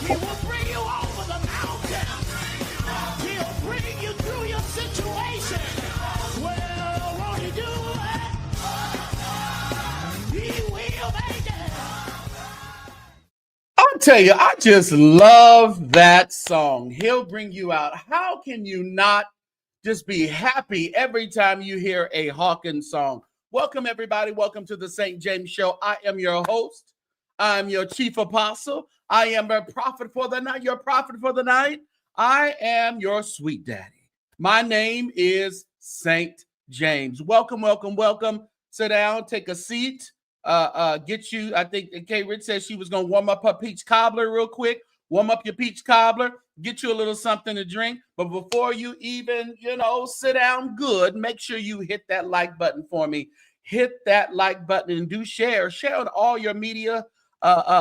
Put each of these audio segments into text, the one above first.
He will bring you over the mountain. He'll bring you through your situation. Well, won't he do it? He will make it. I'll tell you, I just love that song. He'll bring you out. How can you not just be happy every time you hear a Hawkins song? Welcome, everybody. Welcome to the St. James Show. I am your host. I'm your chief apostle. I am a prophet for the night, your prophet for the night. I am your sweet daddy. My name is Saint James. Welcome, welcome, welcome. Sit down, take a seat. Get you, I think K. Rich said she was going to warm up her peach cobbler real quick. Warm up your peach cobbler. Get you a little something to drink. But before you even, sit down good, make sure you hit that like button for me. Hit that like button and do share. Share on all your media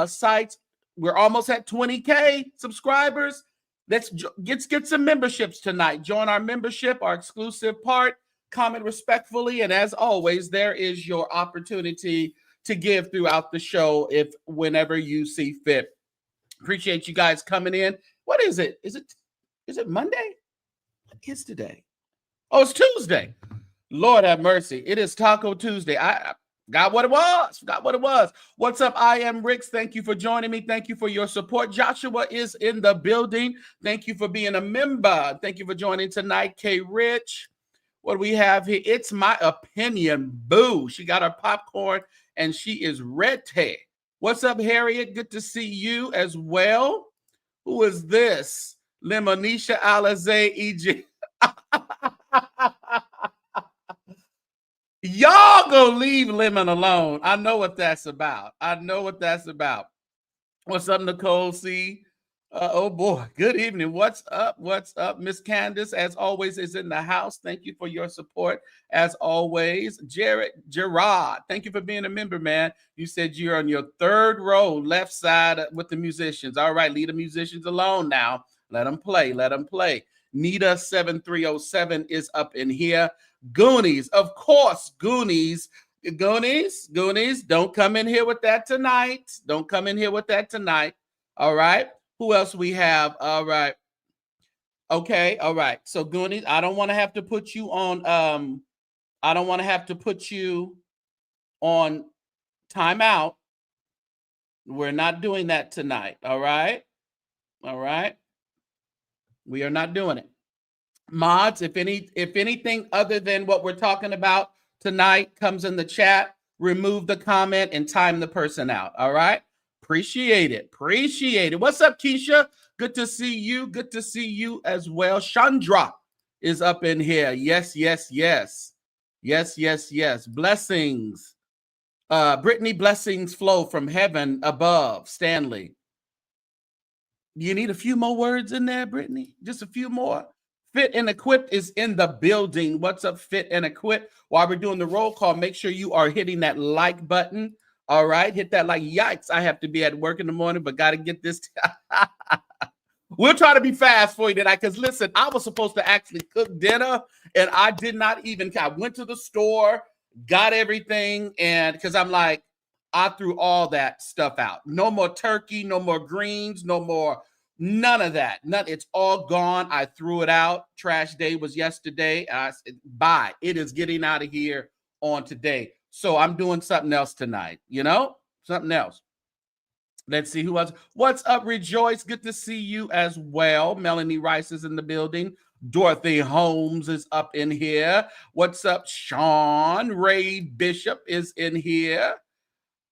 sites. We're almost at 20K subscribers. Let's get some memberships tonight. Join our membership, our exclusive part. Comment respectfully. And as always, there is your opportunity to give throughout the show whenever you see fit. Appreciate you guys coming in. What is it? Is it Monday? What is today? Oh, it's Tuesday. Lord have mercy. It is Taco Tuesday. I got what it was. What's up? I am Ricks. Thank you for joining me. Thank you for your support. Joshua is in the building. Thank you for being a member. Thank you for joining tonight. K. Rich. What do we have here? It's my opinion. Boo. She got her popcorn and she is ready. What's up, Harriet? Good to see you as well. Who is this? Lemonisha Alize Egypt. Y'all go leave Lemon alone. I know what that's about. What's up, Nicole C? Oh boy, good evening. What's up? Miss Candace, as always, is in the house. Thank you for your support, as always. Gerard, thank you for being a member, man. You said you're on your third row, left side with the musicians. All right, leave the musicians alone now. Let them play. Nita 7307 is up in here. Goonies, of course, Goonies. Don't come in here with that tonight. All right. Who else we have? All right. Okay. All right. So Goonies, I don't want to have to put you on timeout. We're not doing that tonight. All right. We are not doing it. Mods, if anything other than what we're talking about tonight comes in the chat, remove the comment and time the person out. All right. Appreciate it. What's up, Keisha? Good to see you. Good to see you as well. Chandra is up in here. Yes. Blessings. Brittany, blessings flow from heaven above. Stanley. You need a few more words in there, Brittany? Just a few more. Fit and Equipped is in the building. What's up, Fit and Equipped? While we're doing the roll call, make sure you are hitting that like button. All right, hit that like. Yikes, I have to be at work in the morning, but got to get this. We'll try to be fast for you tonight because, listen, I was supposed to actually cook dinner, and I did not even. I went to the store, got everything, and because I'm like, I threw all that stuff out. No more turkey, no more greens, no more, none of that. It's all gone. I threw it out. Trash day was yesterday. I said, bye. It is getting out of here on today. So I'm doing something else tonight, something else. Let's see who else. What's up, Rejoice? Good to see you as well. Melanie Rice is in the building. Dorothy Holmes is up in here. What's up, Sean? Ray Bishop is in here.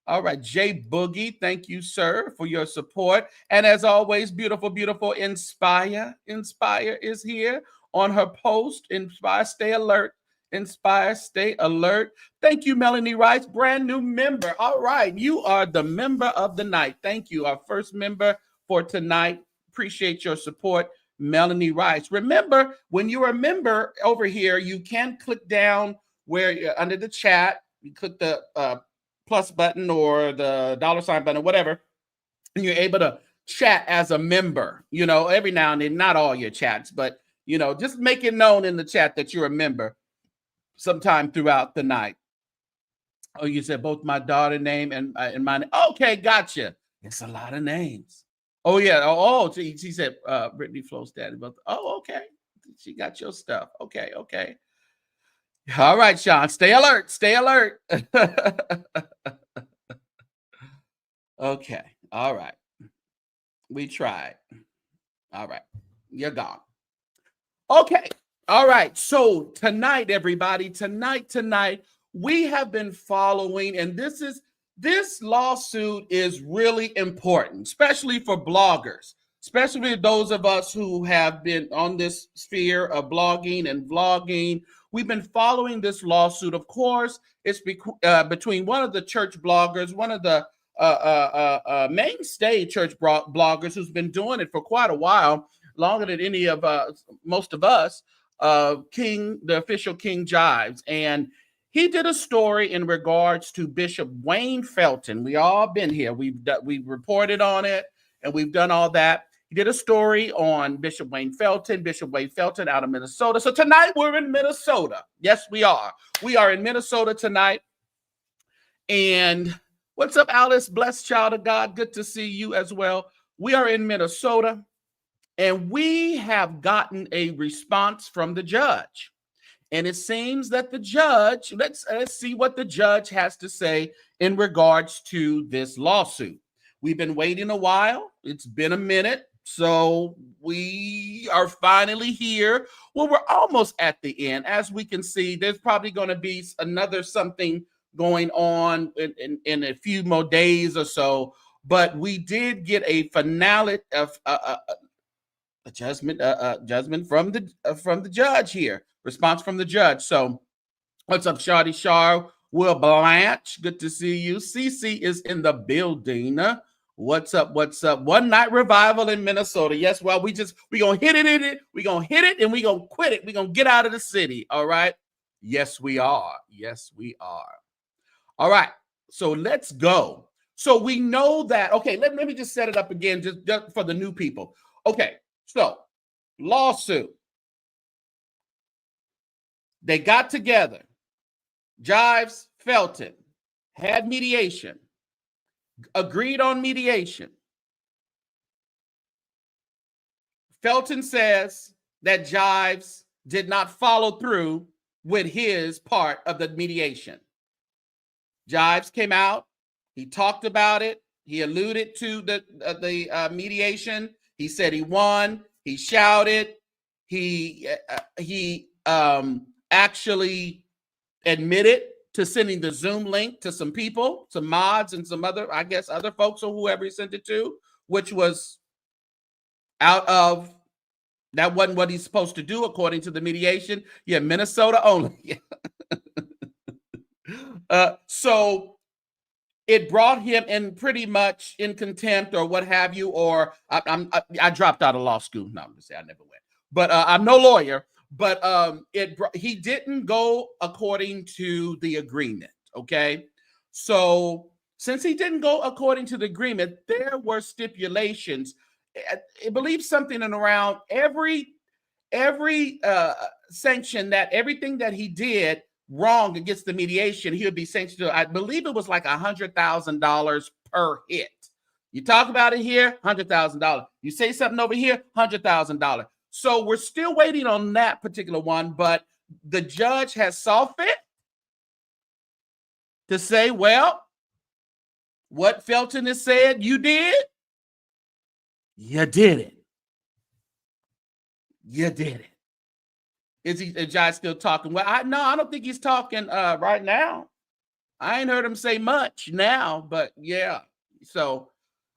All right, Jay Boogie, thank you, sir, for your support. And as always, beautiful Inspire. Inspire is here on her post. Inspire, stay alert. Thank you, Melanie Rice, brand new member. All right, you are the member of the night. Thank you, our first member for tonight. Appreciate your support, Melanie Rice. Remember, when you're a member over here, you can click down where you're under the chat. You click the plus button or the $ button or whatever, and you're able to chat as a member. Every now and then, not all your chats, but just make it known in the chat that you're a member sometime throughout the night. Oh, you said both my daughter name and my name. Okay, gotcha. It's a lot of names. Oh yeah. Oh, she said Brittany Flo's daddy. But oh, okay. She got your stuff. Okay, okay. All right, Sean. Stay alert. Stay alert. Okay. All right. We tried. All right. You're gone. Okay. All right. So tonight, everybody, tonight, we have been following, and this lawsuit is really important, especially for bloggers, especially those of us who have been on this sphere of blogging and vlogging. We've been following this lawsuit. Of course, it's between one of the church bloggers, one of the mainstay church bloggers who's been doing it for quite a while, longer than any of most of us, the official King Jives. And he did a story in regards to Bishop Wayne Felton. We all been here. We've reported on it, and we've done all that. He did a story on Bishop Wayne Felton out of Minnesota. So tonight we're in Minnesota. Yes, we are. We are in Minnesota tonight. And what's up, Alice? Blessed child of God. Good to see you as well. We are in Minnesota. And we have gotten a response from the judge. And it seems that the judge, let's see what the judge has to say in regards to this lawsuit. We've been waiting a while. It's been a minute. So we are finally here. Well, we're almost at the end. As we can see, there's probably going to be another something going on in a few more days or so. But we did get a finale of a judgment from the judge here. Response from the judge. So, what's up, Shawty Shar? Will Blanche, good to see you. Cece is in the building. What's up? What's up? One night revival in Minnesota. Yes, well, we gonna hit it. We gonna hit it and we gonna quit it. We gonna get out of the city. All right. Yes, we are. Yes, we are. All right. So let's go. So we know that. Okay, let me just set it up again, just for the new people. Okay. So, lawsuit. They got together. Jives, Felton, had mediation, agreed on mediation. Felton says that Jives did not follow through with his part of the mediation. Jives came out. He talked about it. He alluded to the mediation. He said he won. He shouted. He actually admitted to sending the Zoom link to some people, some mods and some other, I guess, other folks or whoever he sent it to, which was out of, that wasn't what he's supposed to do according to the mediation. Yeah, Minnesota only. So it brought him in pretty much in contempt or what have you, or I dropped out of law school. No, I'm gonna say I never went, but I'm no lawyer. But he didn't go according to the agreement. Okay, so since he didn't go according to the agreement, there were stipulations. I believe something in around every sanction, that everything that he did wrong against the mediation, he would be sanctioned. I believe it was like $100,000 per hit. You talk about it here, $100,000. You say something over here, $100,000. So we're still waiting on that particular one, but the judge has saw fit to say, well, what Felton has said you did, you did it. You did it. Is the judge still talking? Well, I don't think he's talking right now. I ain't heard him say much now, but yeah. So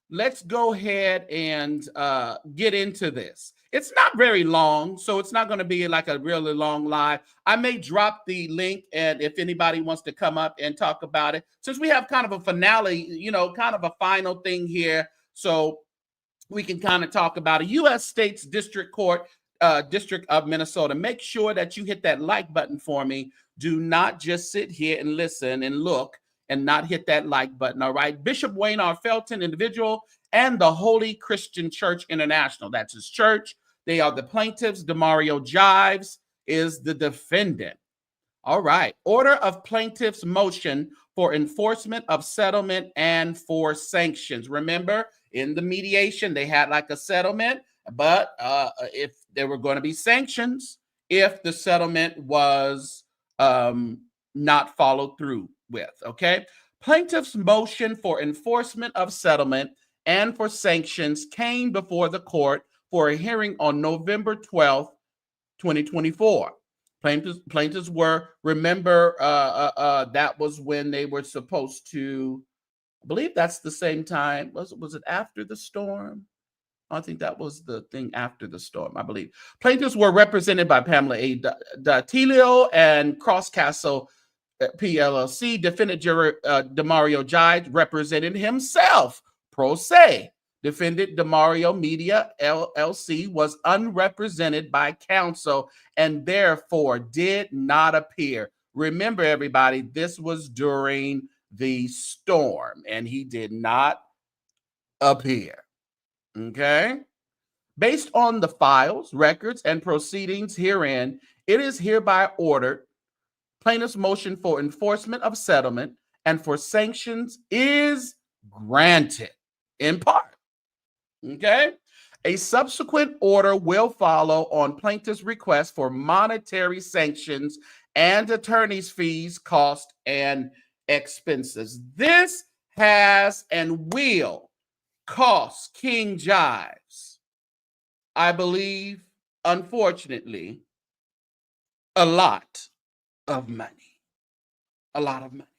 let's go ahead and get into this. It's not very long, so it's not going to be like a really long live. I may drop the link, and if anybody wants to come up and talk about it, since we have kind of a finale, kind of a final thing here, so we can kind of talk about a U.S. State's District Court, District of Minnesota. Make sure that you hit that like button for me. Do not just sit here and listen and look and not hit that like button, all right? Bishop Wayne R. Felton, individual, and the Holy Christian Church International. That's his church. They are the plaintiffs. Demario Jives is the defendant. All right. Order of plaintiff's motion for enforcement of settlement and for sanctions. Remember, in the mediation, they had like a settlement, but if there were going to be sanctions if the settlement was not followed through with. Okay. Plaintiff's motion for enforcement of settlement and for sanctions came before the court for a hearing on November 12th, 2024. Plaintiffs were, remember, that was when they were supposed to, I believe that's the same time. Was it after the storm? I think that was the thing after the storm, I believe. Plaintiffs were represented by Pamela A. Datilio and Cross Castle PLLC. Defendant Demario Jives represented himself, pro se. Defendant Demario Media LLC was unrepresented by counsel and therefore did not appear. Remember, everybody, this was during the storm and he did not appear. Okay. Based on the files, records, and proceedings herein, it is hereby ordered plaintiff's motion for enforcement of settlement and for sanctions is granted in part. Okay. A subsequent order will follow on plaintiff's request for monetary sanctions and attorney's fees, costs, and expenses. This has and will cost King Jives, I believe, unfortunately, a lot of money. A lot of money.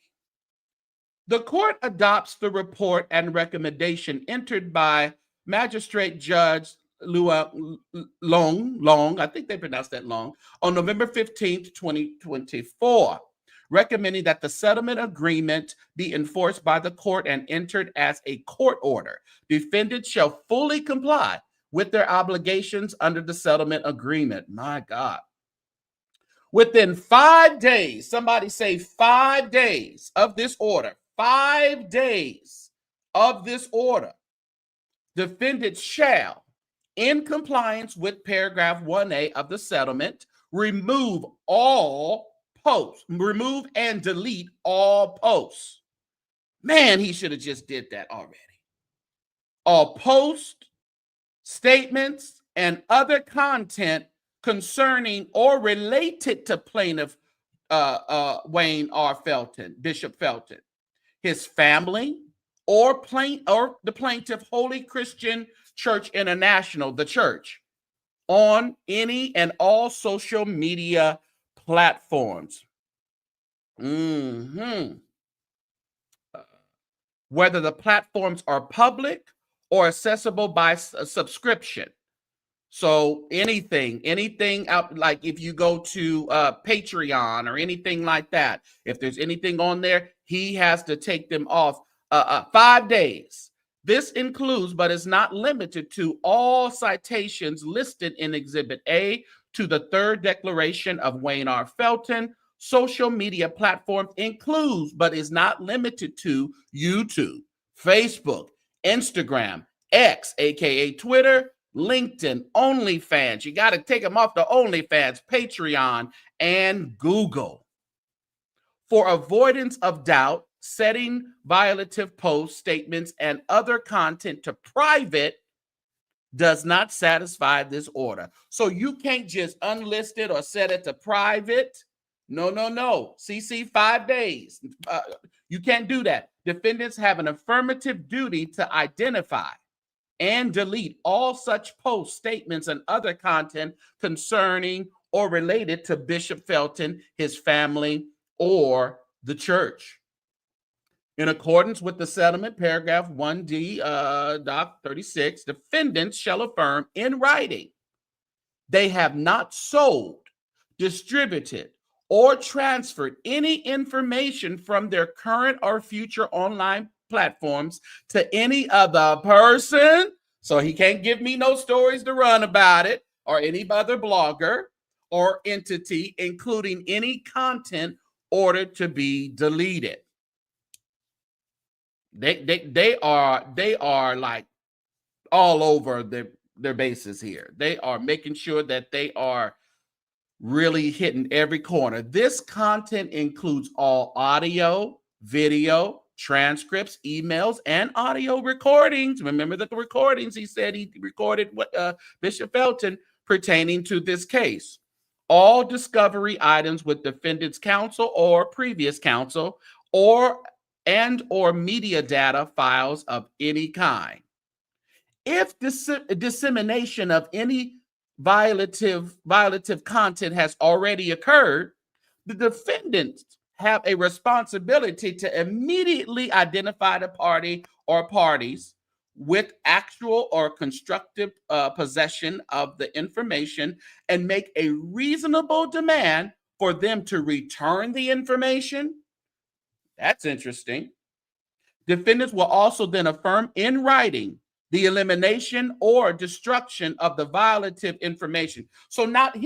The court adopts the report and recommendation entered by Magistrate Judge Long, I think they pronounced that Long, on November 15th, 2024, recommending that the settlement agreement be enforced by the court and entered as a court order. Defendants shall fully comply with their obligations under the settlement agreement. My God. Within 5 days, somebody say 5 days of this order, 5 days of this order, defendants shall, in compliance with paragraph 1A of the settlement, remove all posts, remove and delete all posts. Man, he should have just did that already. All posts, statements, and other content concerning or related to plaintiff Wayne R. Felton, Bishop Felton, his family, or the plaintiff Holy Christian Church International, the church, on any and all social media platforms. Whether the platforms are public or accessible by subscription. So anything out, like if you go to Patreon or anything like that, if there's anything on there, he has to take them off 5 days. This includes, but is not limited to, all citations listed in Exhibit A to the third declaration of Wayne R. Felton. Social media platforms includes, but is not limited to, YouTube, Facebook, Instagram, X, aka Twitter, LinkedIn, OnlyFans. You got to take them off the OnlyFans, Patreon, and Google. For avoidance of doubt, setting violative posts, statements, and other content to private does not satisfy this order. So you can't just unlist it or set it to private. No. CC 5 days. You can't do that. Defendants have an affirmative duty to identify and delete all such posts, statements, and other content concerning or related to Bishop Felton, his family, or the church. In accordance with the settlement, paragraph 1D, Doc 36, defendants shall affirm in writing they have not sold, distributed, or transferred any information from their current or future online platforms to any other person. So he can't give me no stories to run about it, or any other blogger or entity, including any content ordered to be deleted. They are like all over their bases here. They are making sure that they are really hitting every corner. This content includes all audio, video, transcripts, emails, and audio recordings. Remember that the recordings, he said he recorded Bishop Felton pertaining to this case. All discovery items with defendant's counsel or previous counsel or media data files of any kind. If dissemination of any violative content has already occurred, the defendants have a responsibility to immediately identify the party or parties with actual or constructive possession of the information and make a reasonable demand for them to return the information. That's interesting. Defendants will also then affirm in writing the elimination or destruction of the violative information. So not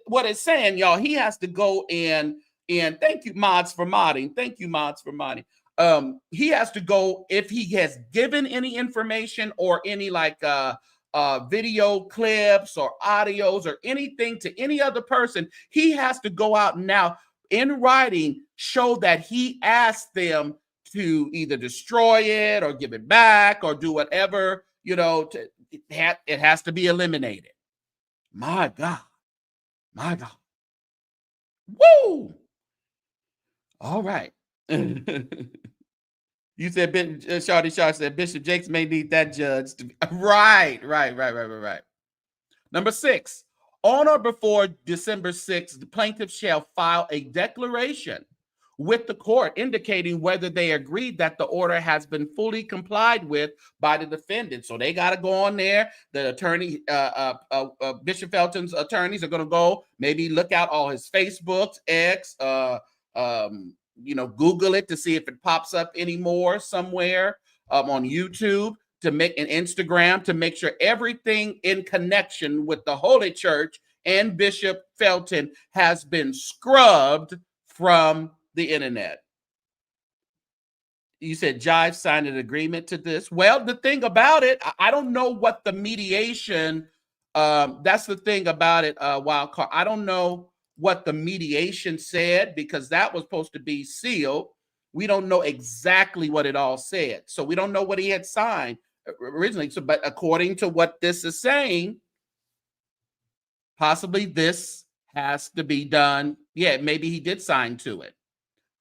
what it's saying, y'all, he has to go in and thank you, mods, for modding. Thank you, mods, for modding. He has to go, if he has given any information or any video clips or audios or anything to any other person, he has to go out now in writing, show that he asked them to either destroy it or give it back or do whatever, it has to be eliminated. My God. My God. Woo! All right. You said, Shawty Shaw said, Bishop Jakes may need that judge to be. Right. Number 6, on or before December 6th, the plaintiff shall file a declaration with the court indicating whether they agreed that the order has been fully complied with by the defendant. So they got to go on there. The attorney, Bishop Felton's attorneys are going to go maybe look out all his Facebooks, X, Google it to see if it pops up anymore somewhere, on YouTube, to make an Instagram, to make sure everything in connection with the Holy Church and Bishop Felton has been scrubbed from the internet. You said Jives signed an agreement to this. Well, the thing about it, I don't know what the mediation, that's the thing about it, Wildcard. I don't know what the mediation said because that was supposed to be sealed. We don't know exactly what it all said. So we don't know what he had signed originally. So, but according to what this is saying, possibly this has to be done. Yeah, maybe he did sign to it.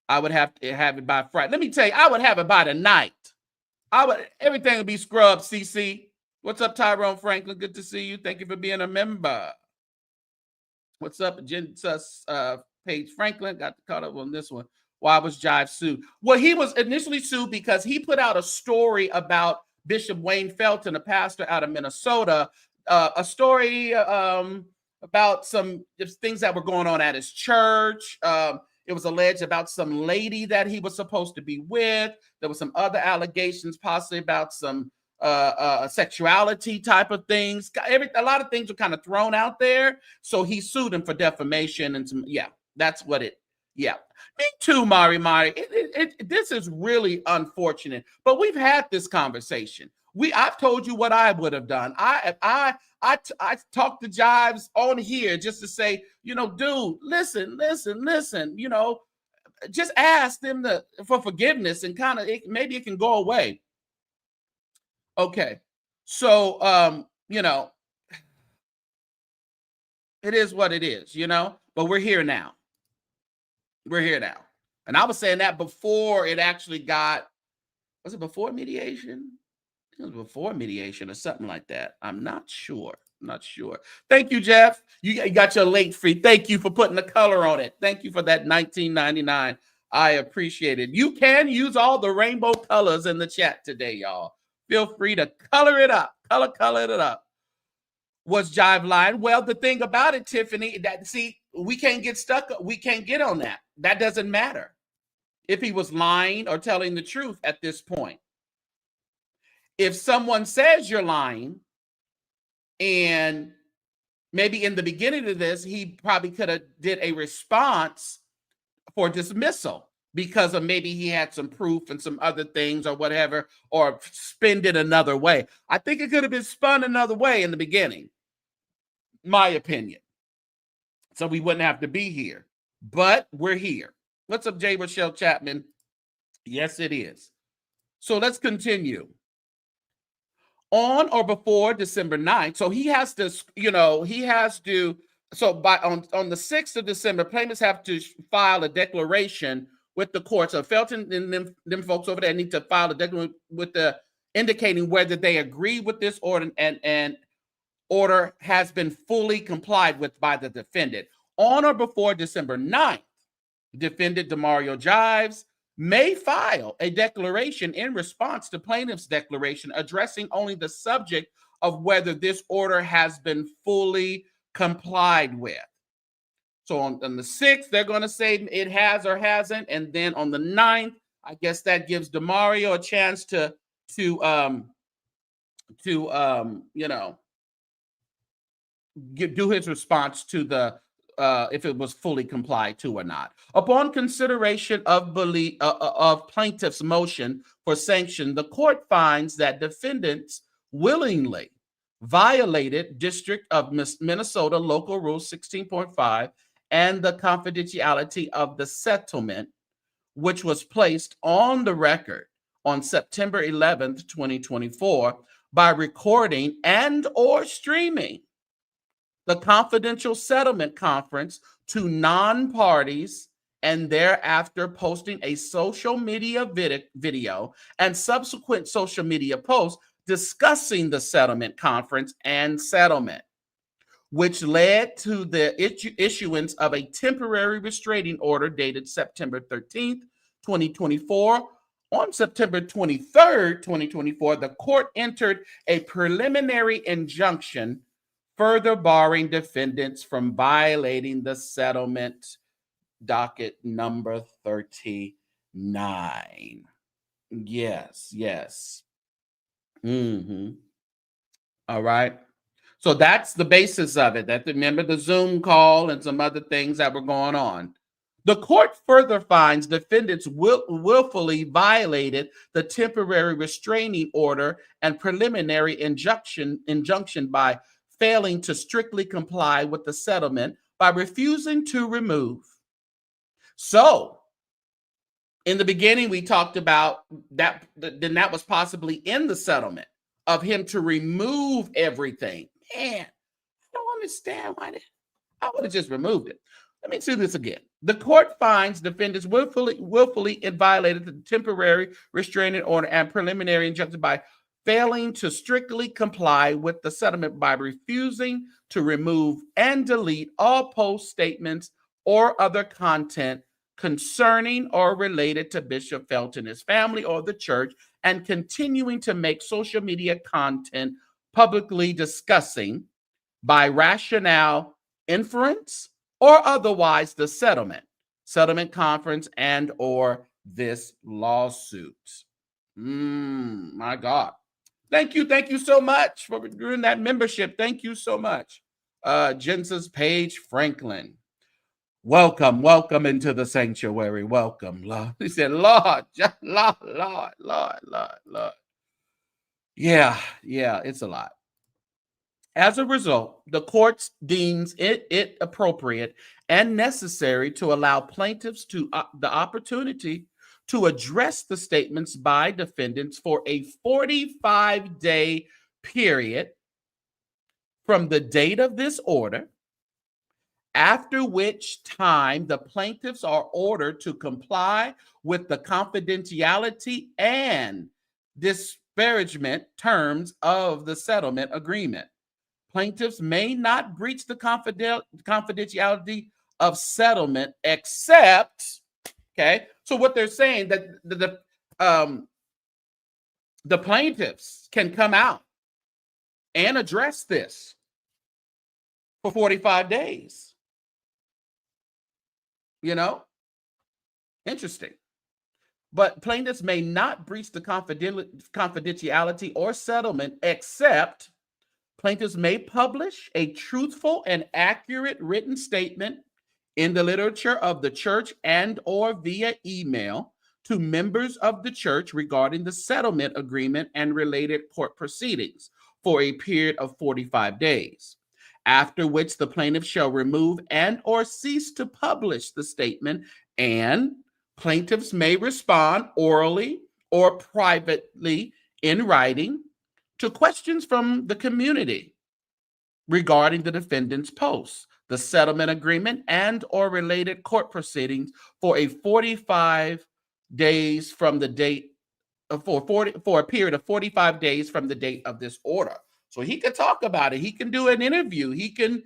I would have to have it by Friday. Let me tell you, I would have it by tonight. Everything would be scrubbed, CC. What's up, Tyrone Franklin? Good to see you. Thank you for being a member. What's up, Gensus Paige Franklin? Got caught up on this one. Why was Jive sued? Well, he was initially sued because he put out a story about Bishop Wayne Felton, a pastor out of Minnesota, a story about some things that were going on at his church. It was alleged about some lady that he was supposed to be with. There were some other allegations, possibly about some sexuality type of things. A lot of things were kind of thrown out there. So he sued him for defamation and some, that's what it, me too, Mari. This is really unfortunate, but we've had this conversation. I've told you what I would have done. I talked to Jives on here just to say, dude, listen, just ask them for forgiveness and maybe it can go away. Okay. So, it is what it is, but we're here now. And I was saying that before it actually was it before mediation? It was before mediation or something like that. I'm not sure. Thank you, Jeff. You got your late free. Thank you for putting the color on it. Thank you for that $19.99. I appreciate it. You can use all the rainbow colors in the chat today, y'all. Feel free to color it up. Color it up. Was Jive lying? Well, the thing about it, Tiffany, we can't get stuck. We can't get on that. That doesn't matter if he was lying or telling the truth at this point. If someone says you're lying, and maybe in the beginning of this, he probably could have did a response for dismissal because of maybe he had some proof and some other things or whatever, or spin it another way. I think it could have been spun another way in the beginning, my opinion. So we wouldn't have to be here, but we're here. What's up, J. Rochelle Chapman? Yes, it is. So let's continue. On or before December 9th. So he has to, so by on the 6th of December, plaintiffs have to file a declaration with the court. So Felton and them folks over there need to file a declaration with the indicating whether they agree with this order and order has been fully complied with by the defendant. On or before December 9th, defendant Demario Jives may file a declaration in response to plaintiff's declaration addressing only the subject of whether this order has been fully complied with. So on the 6th, they're going to say it has or hasn't. And then on the 9th, I guess that gives Demario a chance to do his response to the if it was fully complied to or not. Upon consideration of plaintiff's motion for sanction, the court finds that defendants willingly violated District of Minnesota Local Rule 16.5 and the confidentiality of the settlement, which was placed on the record on September 11th, 2024, by recording and or streaming the confidential settlement conference to non-parties and thereafter posting a social media video and subsequent social media posts discussing the settlement conference and settlement, which led to the issuance of a temporary restraining order dated September 13th, 2024. On September 23rd, 2024, the court entered a preliminary injunction further barring defendants from violating the settlement docket number 39. Yes. All right. So that's the basis of it. Remember the Zoom call and some other things that were going on. The court further finds defendants willfully violated the temporary restraining order and preliminary injunction by failing to strictly comply with the settlement by refusing to remove. So, in the beginning, we talked about that. Then that was possibly in the settlement of him to remove everything. Man, I don't understand why I would have just removed it. Let me do this again. The court finds defendants willfully violated the temporary restraining order and preliminary injunction by failing to strictly comply with the settlement by refusing to remove and delete all post statements or other content concerning or related to Bishop Felton, his family, or the church, and continuing to make social media content publicly discussing by rationale, inference, or otherwise the settlement conference, and or this lawsuit. My God. Thank you so much for doing that membership. Thank you so much. Jensen's Paige Franklin. Welcome into the sanctuary. Welcome, Lord. He said, Lord. Yeah, it's a lot. As a result, the court deems it appropriate and necessary to allow plaintiffs to the opportunity to address the statements by defendants for a 45-day period from the date of this order, after which time the plaintiffs are ordered to comply with the confidentiality and disparagement terms of the settlement agreement. Plaintiffs may not breach the confidentiality of settlement except, okay, so what they're saying that the plaintiffs can come out and address this for 45 days. Interesting. But plaintiffs may not breach the confidentiality or settlement except plaintiffs may publish a truthful and accurate written statement in the literature of the church and or via email to members of the church regarding the settlement agreement and related court proceedings for a period of 45 days, after which the plaintiff shall remove and or cease to publish the statement and Plaintiffs may respond orally or privately in writing to questions from the community regarding the defendant's posts, the settlement agreement, and or related court proceedings for a 45 days from the date for a period of 45 days from the date of this order. So he could talk about it. He can do an interview. He can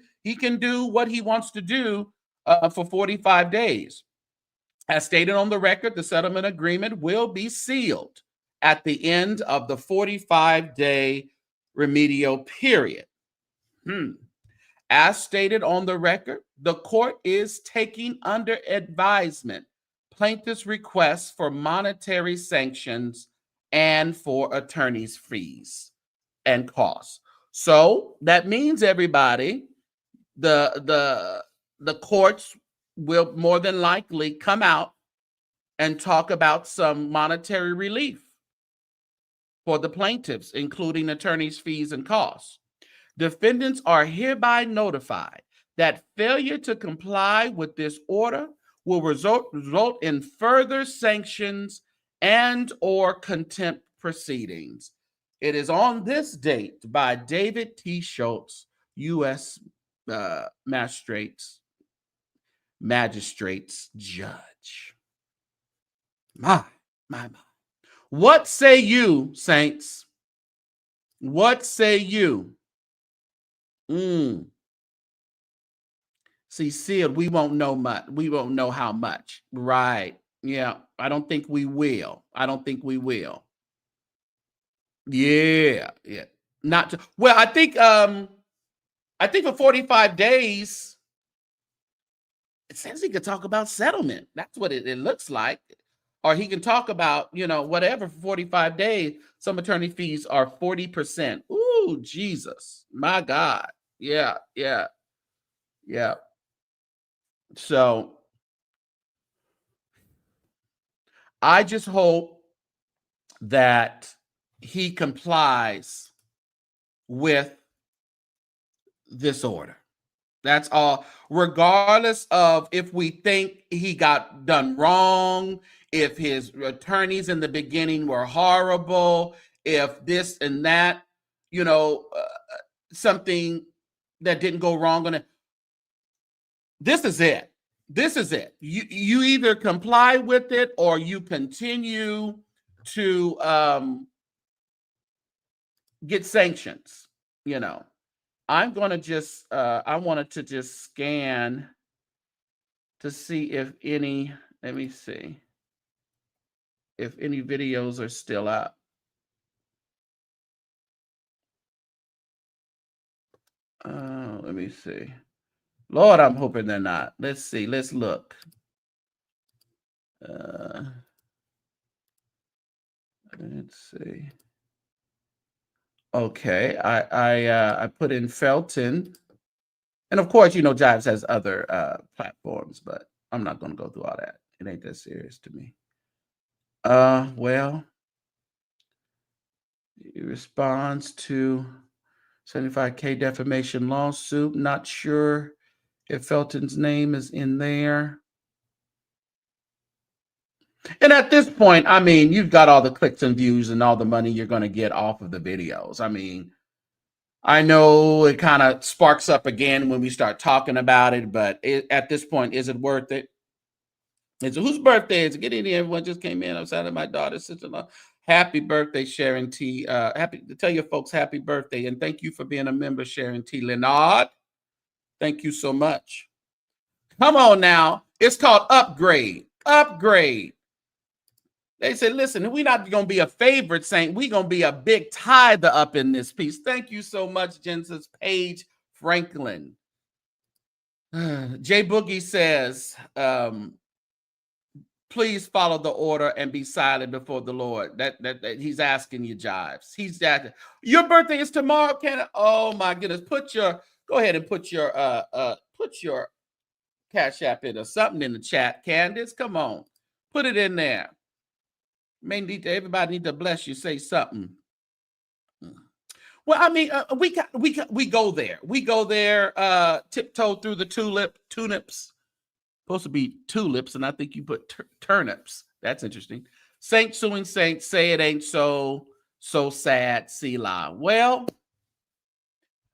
do what he wants to do for 45 days. As stated on the record, the settlement agreement will be sealed at the end of the 45-day remedial period. As stated on the record, the court is taking under advisement plaintiff's requests for monetary sanctions and for attorney's fees and costs. So that means, everybody, the courts will more than likely come out and talk about some monetary relief for the plaintiffs, including attorney's fees and costs. Defendants are hereby notified that failure to comply with this order will result in further sanctions and or contempt proceedings. It is on this date by David T. Schultz, U.S. Magistrates Judge. My. What say you, saints? What say you? See, sealed, we won't know much. We won't know how much. Right. Yeah. I don't think we will. Yeah. Not to, well, I think for 45 days, it says he could talk about settlement. That's what it looks like. Or he can talk about, whatever for 45 days. Some attorney fees are 40%. Ooh, Jesus. My God. Yeah. So I just hope that he complies with this order. That's all, regardless of if we think he got done wrong, if his attorneys in the beginning were horrible, if this and that, something that didn't go wrong on it. This is it. You either comply with it or you continue to get sanctions, I'm going to just, I wanted to just scan to see if any, let me see, if any videos are still up. Let me see. Lord, I'm hoping they're not. Let's see. Let's look. Let's see. Okay, I put in Felton, and of course, Jives has other platforms, but I'm not going to go through all that. It ain't that serious to me. Well, he responds to 75K defamation lawsuit. Not sure if Felton's name is in there. And at this point, I mean, you've got all the clicks and views and all the money you're going to get off of the videos. I mean, I know it kind of sparks up again when we start talking about it, but at this point, is it worth it? Whose birthday is it? Get in here. Everyone just came in. I'm sad my daughter's sister-in-law. Happy birthday, Sharon T. Happy to tell your folks happy birthday. And thank you for being a member, Sharon T. Leonard. Thank you so much. Come on now. It's called upgrade. They said, listen, we're not going to be a favorite saint. We're going to be a big tither up in this piece. Thank you so much, Genesis Page Franklin. Jay Boogie says, please follow the order and be silent before the Lord. That he's asking you, Jives. He's asking. Your birthday is tomorrow, Candace. Oh my goodness. Go ahead and put your Cash App in or something in the chat, Candace. Come on. Put it in there. Everybody need to bless you. Say something. Well, I mean, we go there. We go there, tiptoe through the tulips. Supposed to be tulips, and I think you put turnips. That's interesting. Saint suing Saint, say it ain't so sad, Selah. Well,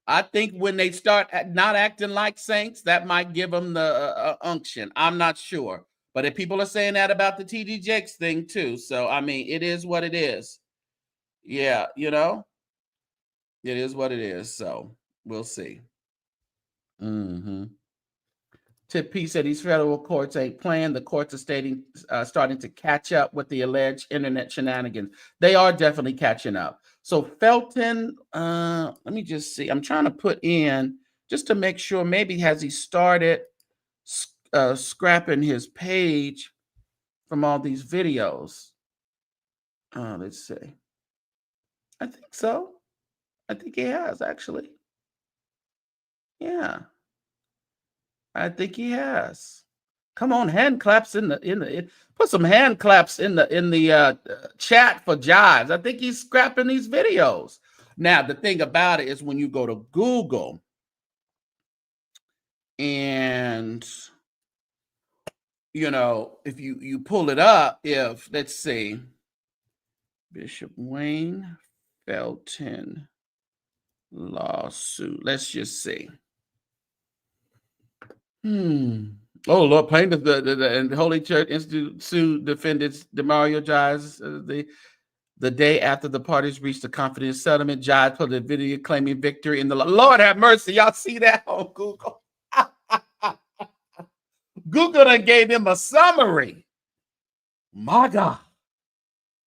I think when they start not acting like saints, that might give them the unction. I'm not sure. But if people are saying that about the TD Jakes thing too. So, I mean, it is what it is. Yeah, it is what it is. So, we'll see. Tip P said these federal courts ain't playing. The courts are starting to catch up with the alleged internet shenanigans. They are definitely catching up. So Felton, let me just see. I'm trying to put in just to make sure. Maybe has he started scrapping his page from all these videos? Let's see. I think so. I think he has actually. Yeah, I think he has. Come on, hand claps in the put some hand claps in the chat for Jives. I think he's scrapping these videos. Now, the thing about it is when you go to Google and if you pull it up, if let's see, Bishop Wayne Felton lawsuit. Let's just see. Oh Lord, plaintiff the Holy Church Institute sued defendants DeMario Jives the day after the parties reached a confidential settlement. Jives put a video claiming victory in the Lord have mercy. Y'all see that on Google? Google done gave him a summary. My God,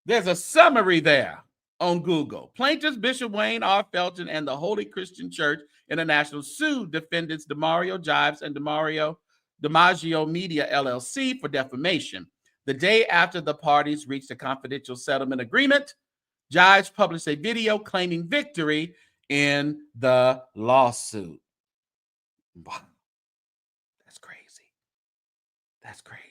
there's a summary there on Google. Plaintiffs Bishop Wayne R. Felton and the Holy Christian Church International sued defendants DeMario Jives and DiMaggio Media LLC for defamation. The day after the parties reached a confidential settlement agreement, Jives published a video claiming victory in the lawsuit. Wow. That's crazy. That's crazy.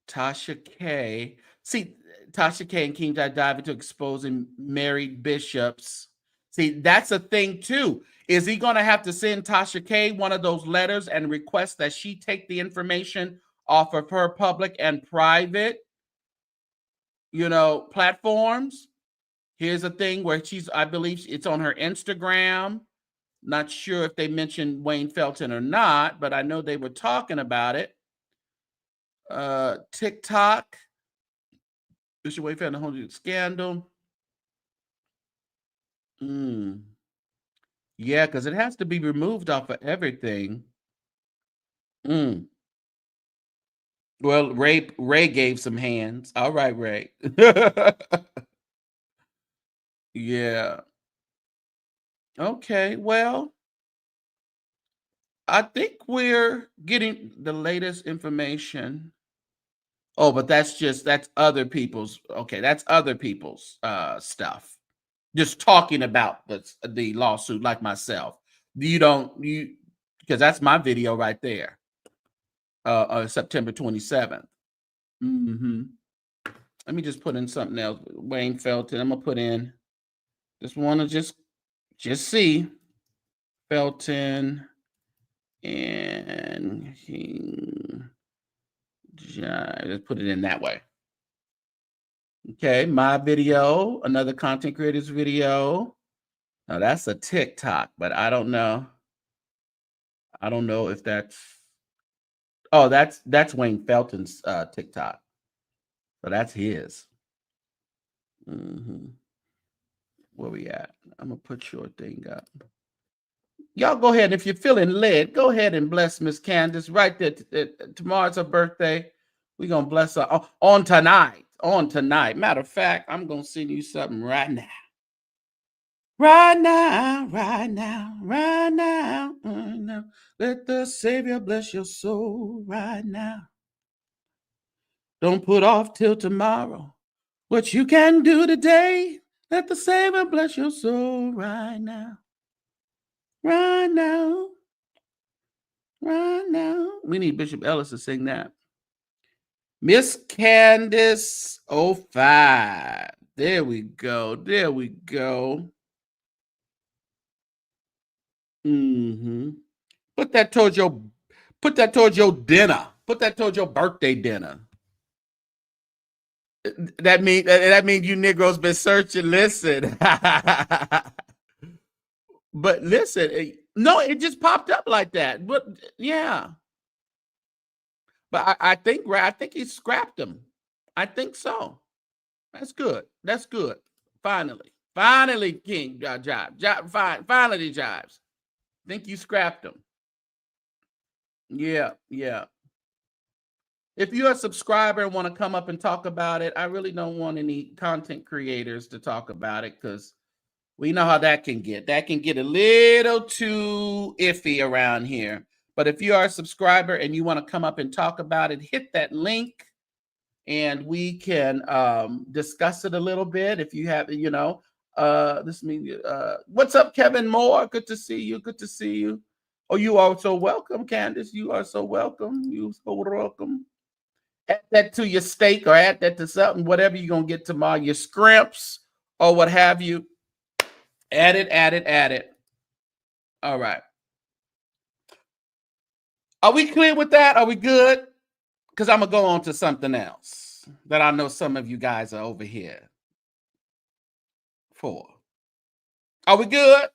Tasha K. See, Tasha K and King dive into exposing married bishops. See, that's a thing too. Is he going to have to send Tasha K one of those letters and request that she take the information off of her public and private, platforms? Here's a thing where I believe it's on her Instagram. Not sure if they mentioned Wayne Felton or not, but I know they were talking about it. TikTok. Bishop Wayne Felton holding scandal. Yeah, because it has to be removed off of everything. Well, Ray gave some hands. All right, Ray. Yeah. Okay, well, I think we're getting the latest information. Oh, but that's other people's. Okay, that's other people's stuff. Just talking about the lawsuit, like myself. Because that's my video right there. September 27th. Let me just put in something else. Wayne Felton. I'm gonna put in. Just want to just see Felton and King Jive. Let's put it in that way. Okay, my video, another content creator's video. Now that's a TikTok, but I don't know. I don't know if that's. Oh, that's Wayne Felton's TikTok. So that's his. Where we at? I'm gonna put your thing up. Y'all go ahead. If you're feeling led, go ahead and bless Miss Candace right there. Tomorrow's her birthday. We're gonna bless her on tonight. On tonight. Matter of fact, I'm gonna send you something right now. Right now, right now, right now, right now. Let the Savior bless your soul right now. Don't put off till tomorrow what you can do today. Let the Savior bless your soul right now. Right now. Right now. We need Bishop Ellis to sing that. Miss Candace 05. There we go. There we go. Put that towards your Put that towards your dinner. Put that towards your birthday dinner. That mean you Negroes been searching. Listen, but listen, no, it just popped up like that. But yeah, but I think he scrapped them. I think so. That's good. That's good. Finally, King finally, Jives. Think you scrapped them. Yeah, yeah. If you're a subscriber and want to come up and talk about it, I really don't want any content creators to talk about it because we know how that can get. That can get a little too iffy around here. But if you are a subscriber and you want to come up and talk about it, hit that link and we can discuss it a little bit. If you have, what's up, Kevin Moore? Good to see you. Good to see you. Oh, you are so welcome, Candace. You are so welcome. You so welcome. Add that to your steak or add that to something, whatever you're going to get tomorrow, your scrimps or what have you. Add it. All right. Are we clear with that? Are we good? Because I'm going to go on to something else that I know some of you guys are over here for. Are we good?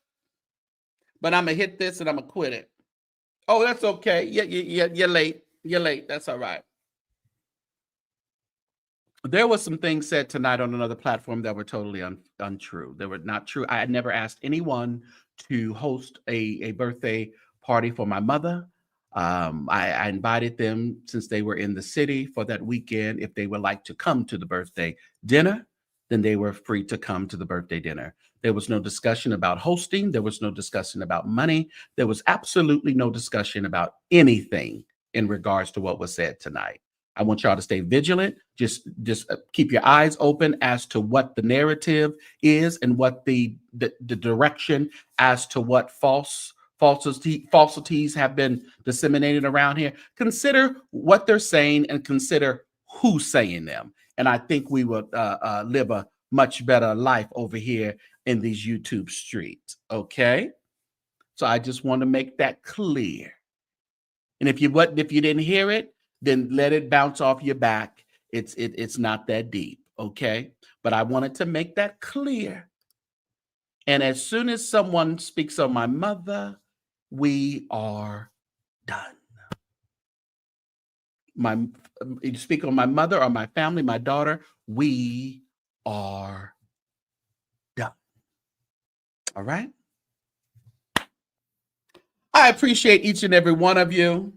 But I'm going to hit this and I'm going to quit it. Oh, that's okay. Yeah, you're late. You're late. That's all right. There was some things said tonight on another platform that were totally untrue. They were not true. I had never asked anyone to host a birthday party for my mother. I invited them since they were in the city for that weekend. If they would like to come to the birthday dinner, then they were free to come to the birthday dinner. There was no discussion about hosting. There was no discussion about money. There was absolutely no discussion about anything in regards to what was said tonight. I want y'all to stay vigilant. Just keep your eyes open as to what the narrative is and what the direction as to what falsities have been disseminated around here. Consider what they're saying and consider who's saying them. And I think we will live a much better life over here in these YouTube streets. Okay. So I just want to make that clear. And if you didn't hear it, then let it bounce off your back. It's not that deep, okay? But I wanted to make that clear. And as soon as someone speaks on my mother, we are done. You speak on my mother or my family, my daughter, we are done. All right? I appreciate each and every one of you.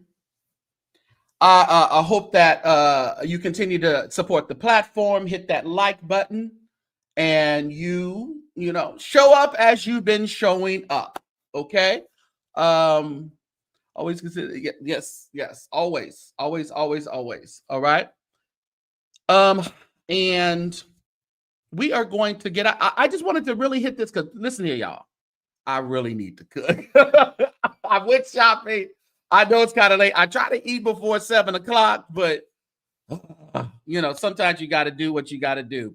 I hope that you continue to support the platform, hit that like button, and you show up as you've been showing up. Okay. Always consider yes, always. All right. And we are going to get I just wanted to really hit this because listen here, y'all. I really need to cook. I went shopping. I know it's kind of late. I try to eat before 7:00, but sometimes you got to do what you got to do.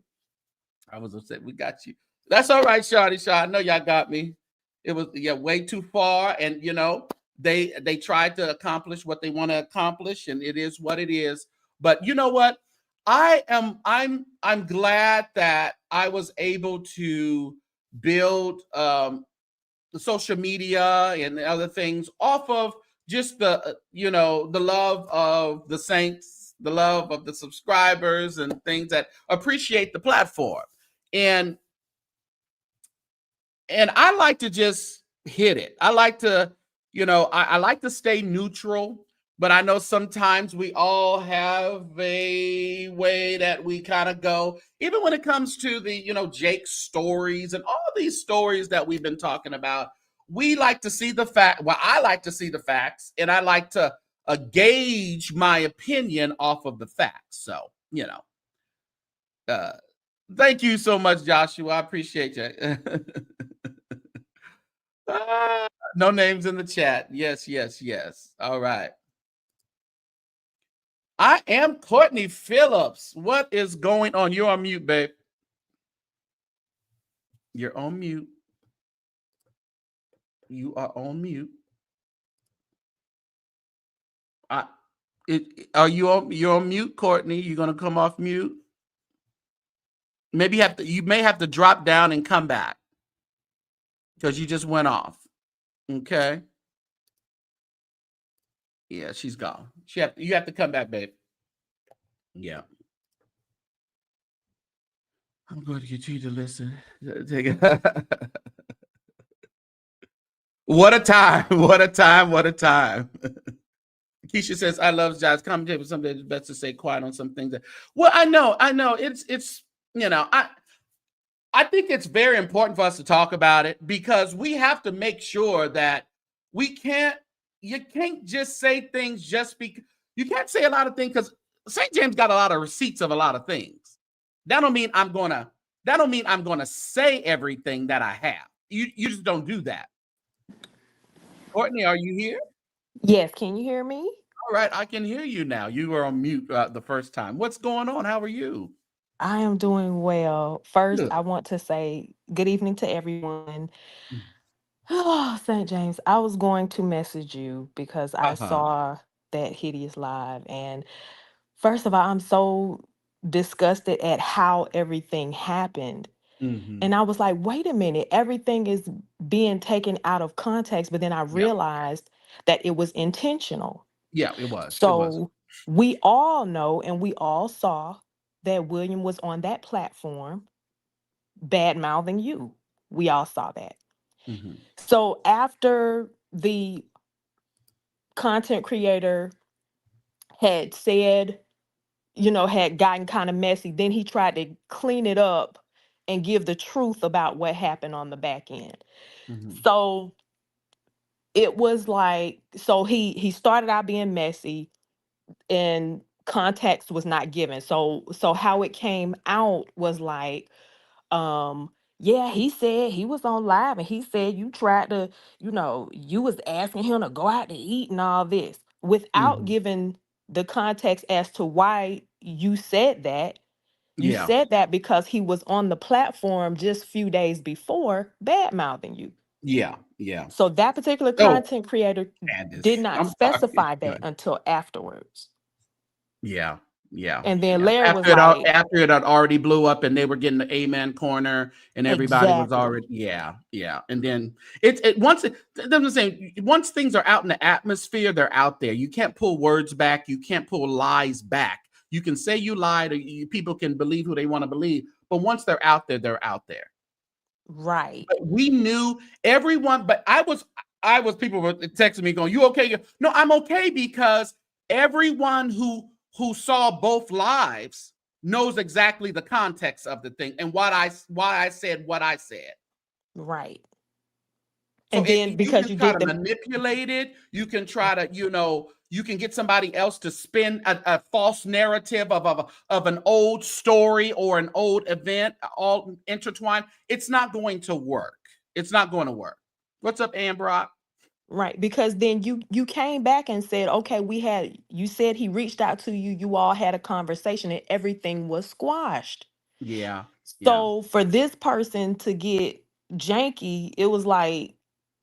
I was upset. We got you. That's all right, Shawty Shaw. I know y'all got me. It was way too far, and they tried to accomplish what they want to accomplish, and it is what it is. But you know what? I'm glad that I was able to build the social media and the other things off of just the the love of the saints, the love of the subscribers and things that appreciate the platform. And I like to just hit it. I like to, I like to stay neutral, but I know sometimes we all have a way that we kind of go, even when it comes to the, Jake's stories and all these stories that we've been talking about. We like to see the fact. Well, I like to see the facts, and I like to gauge my opinion off of the facts. So, thank you so much, Joshua. I appreciate you. No names in the chat. Yes. All right. I am Courtney Phillips. What is going on? You're on mute, babe. You're on mute. You are on mute. I, are you on? You're on mute, Courtney. You're gonna come off mute. Maybe you have to. You may have to drop down and come back because you just went off. Okay. Yeah, she's gone. You have to come back, babe. Yeah. I'm going to get you to listen. What a time. What a time. What a time. Keisha says, I love Jives. Commentary, but sometimes it's best to stay quiet on some things. Well, I know. It's, you know, I think it's very important for us to talk about it because we have to make sure that you can't just say things just because you can't say a lot of things because St. James got a lot of receipts of a lot of things. That don't mean I'm gonna say everything that I have. You just don't do that. Courtney, are you here? Yes, can you hear me? All right, I can hear you now. You were on mute the first time. What's going on? How are you? I am doing well. First, Good. I want to say good evening to everyone. Mm. Oh, St. James, I was going to message you because I Uh-huh. saw that hideous live. And first of all, I'm so disgusted at how everything happened. Mm-hmm. And I was like, wait a minute, everything is being taken out of context. But then I Yeah. realized that it was intentional. Yeah, it was. It was. So we all know and we all saw that William was on that platform bad mouthing you. We all saw that. Mm-hmm. So after the content creator had said, had gotten kind of messy, then he tried to clean it up and give the truth about what happened on the back end. Mm-hmm. So it was like, so he started out being messy and context was not given. So how it came out was like, yeah, he said he was on live and he said you tried to, you was asking him to go out to eat and all this without Mm-hmm. giving the context as to why you said that. You Yeah. said that because he was on the platform just a few days before bad mouthing you. Yeah. Yeah. So that particular Oh, content creator did Candace. not I'm sorry. specify that Good. until afterwards. Yeah. Yeah. And then Yeah. Larry was like, After it had already blew up and they were getting the amen corner and everybody was already exactly. yeah. And then that's what I'm saying. Once things are out in the atmosphere, they're out there. You can't pull words back. You can't pull lies back. You can say you lied or people can believe who they want to believe. But once they're out there, they're out there. Right. But we knew everyone, but I was people were texting me going, "You okay?" No, I'm okay because everyone who saw both lives knows exactly the context of the thing and why I said what I said. Right. So And then you because can you try did to the manipulate it. You can try to, you can get somebody else to spin a false narrative of an old story or an old event all intertwined. It's not going to work. It's not going to work. What's up, Ambrock? right, because then you came back and said, okay, you said he reached out to you, you all had a conversation and everything was squashed. Yeah, yeah, So for this person to get janky, it was like,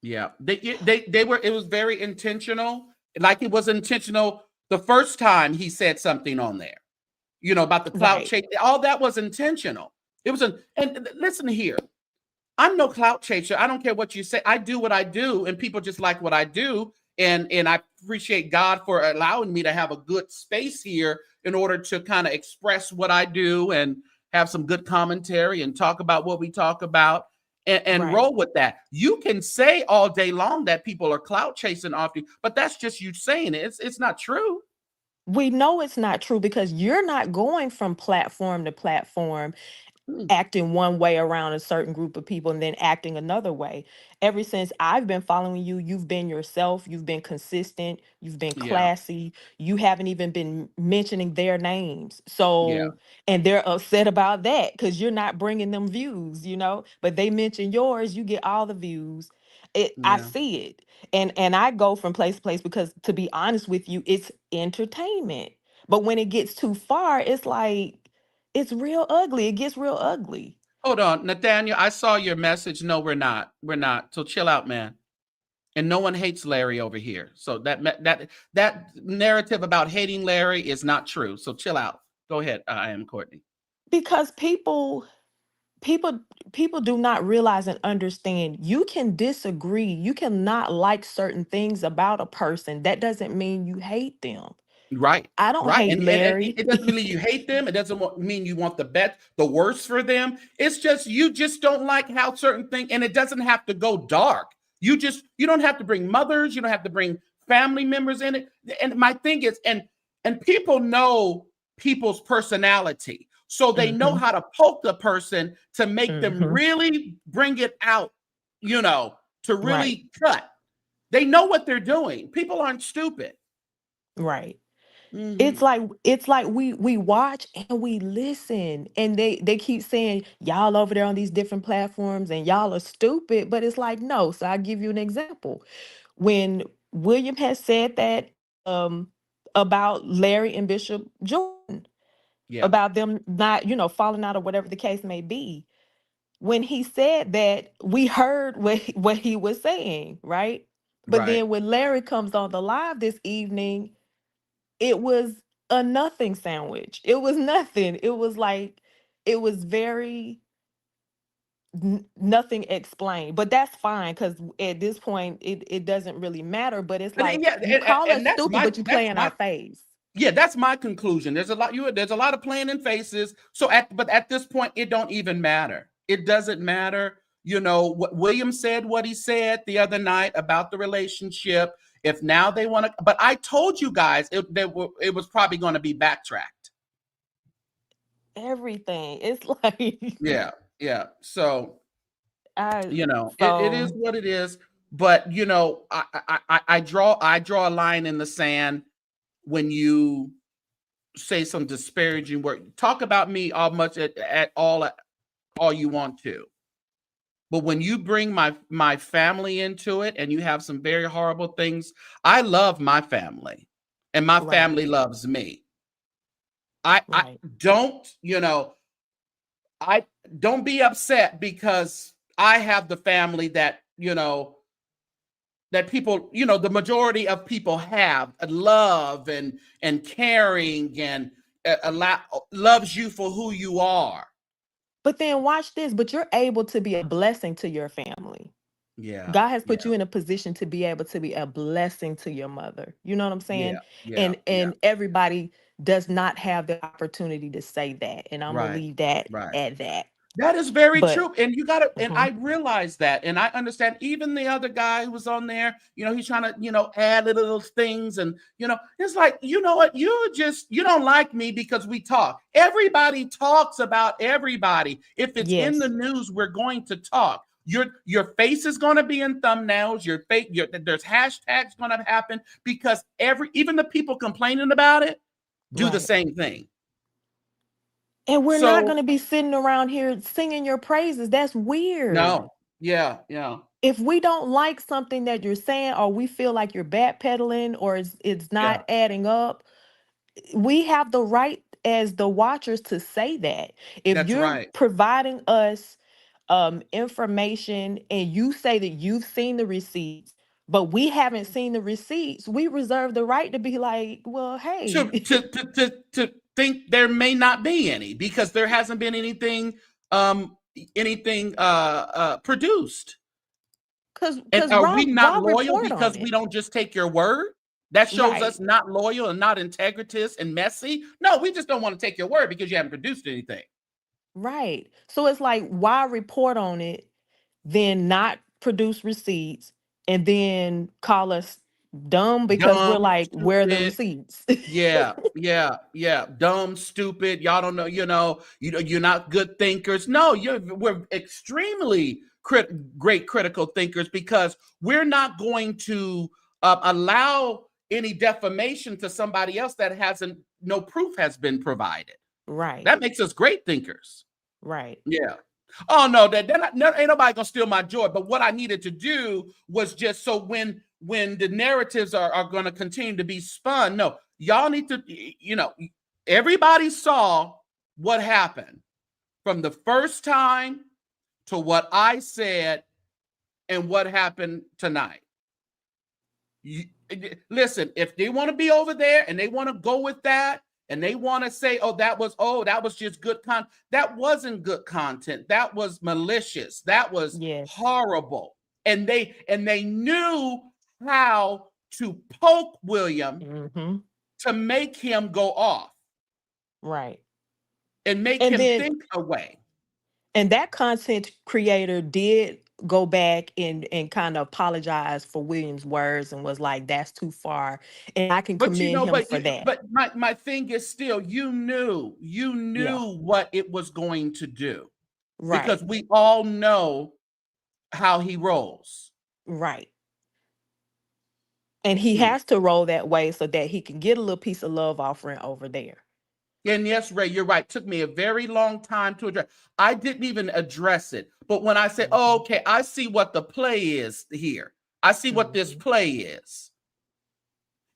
yeah. They were. It was very intentional. Like it was intentional the first time he said something on there. About the clout right, chase. All that was intentional. It was and listen here. I'm no clout chaser. I don't care what you say. I do what I do, and people just like what I do. And I appreciate God for allowing me to have a good space here in order to kind of express what I do and have some good commentary and talk about what we talk about and right. roll with that. You can say all day long that people are clout chasing off you, but that's just you saying it. It's not true. We know it's not true because you're not going from platform to platform Hmm. acting one way around a certain group of people and then acting another way. Ever since I've been following you, you've been yourself, you've been consistent, you've been Yeah, classy, you haven't even been mentioning their names. yeah, So, and they're upset about that because you're not bringing them views, but they mention yours, you get all the views. I yeah. see it. And I go from place to place because to be honest with you, it's entertainment. But when it gets too far, it's like it's real ugly. It gets real ugly. Hold on, Nathaniel. I saw your message. No, we're not. We're not. So chill out, man. And no one hates Larry over here. So that narrative about hating Larry is not true. So chill out. Go ahead. I am Courtney. Because people people do not realize and understand, you can disagree, you cannot like certain things about a person. That doesn't mean you hate them. Right. I don't Right. hate And Larry. it doesn't mean you hate them. It doesn't mean you want the worst for them. It's just you just don't like how certain things, and it doesn't have to go dark. You don't have to bring mothers, you don't have to bring family members in it. And my thing is, and people know people's personality. So they know Hmm. how to poke the person to make them Hmm. really bring it out, to Right. really cut. They know what they're doing. People aren't stupid. Right. Hmm. It's like we watch and we listen, and they keep saying y'all over there on these different platforms and y'all are stupid, but it's like, no. So I give you an example. When William has said that, um about Larry and Bishop Jordan, Yeah. about them not, falling out or whatever the case may be. When he said that, we heard what he was saying, right? But Right. then when Larry comes on the live this evening, it was a nothing sandwich. It was nothing. It was like, it was very nothing explained. But that's fine, because at this point it doesn't really matter. But it's And like, yeah, you call us and stupid, but you play in our face. that's my conclusion. There's a lot of playing in faces. But at this point, it don't even matter. It doesn't matter. What William said, what he said the other night about the relationship. If now they want to, but I told you guys it was probably going to be backtracked. Everything. It's like, Yeah, yeah. So I it is so what it is. But I draw a line in the sand when you say some disparaging word. Talk about me all you want to. But when you bring my family into it and you have some very horrible things, I love my family and my right, family loves me. I right. don't, I don't be upset because I have the family that people, the majority of people have love and caring and loves you for who you are. But then watch this, but you're able to be a blessing to your family. Yeah, God has put yeah, you in a position to be able to be a blessing to your mother. You know what I'm yeah, saying? yeah, yeah. And everybody does not have the opportunity to say that. And I'm gonna Right, leave that right. at that. That is very But true. And and mhm, I realize that. And I understand even the other guy who was on there, he's trying to, add little things. And, it's like, you know what? You don't like me because we talk. Everybody talks about everybody. If it's in the yes, news, we're going to talk. Your face is going to be in thumbnails. There's hashtags going to happen because even the people complaining about it do the right. same thing. And we're not So gonna be sitting around here singing your praises. That's weird. no, yeah, yeah. If we don't like something that you're saying, or we feel like you're backpedaling, or it's Yeah, not adding up, we have the right as the watchers to say that. If that's you're right. providing us information and you say that you've seen the receipts, but we haven't seen the receipts, we reserve the right to be like, well, To hey, to to to think there may not be any because there hasn't been anything produced. And because are we not why loyal report on because we it? don't just take your word? That shows us Right. not loyal and not integritous and messy. No, we just don't want to take your word because you haven't produced anything. Right. So it's like, why report on it, then not produce receipts, and then call us dumb because we're Dumb, like, where are the stupid. receipts? Yeah, yeah, yeah. Dumb, stupid. Y'all don't know. You're not good thinkers. No, we're extremely great critical thinkers because we're not going to allow any defamation to somebody else that hasn't no proof has been provided. Right. That makes us great thinkers. Right. Yeah. Oh no, ain't nobody gonna steal my joy. But what I needed to do was just so when the narratives are gonna continue to be spun, no, y'all need to, everybody saw what happened from the first time to what I said and what happened tonight. Listen, if they want to be over there and they want to go with that and they want to say, that was just good content. That wasn't good content. That was malicious. That was Yes. horrible. And they knew how to poke William Mm-hmm. to make him go off Right. and make And him then think away. and that content creator did go back and kind of apologize for William's words and was like, that's too far. And I can But commend him for that. but my thing is still, you knew Yeah. what it was going to do, Right. because we all know how he rolls. Right. And he Hmm. has to roll that way so that he can get a little piece of love offering over there. And yes, Ray, you're right. It took me a very long time to address. I didn't even address it. But when I said, oh, okay, I see what the play is here. I see what this play is.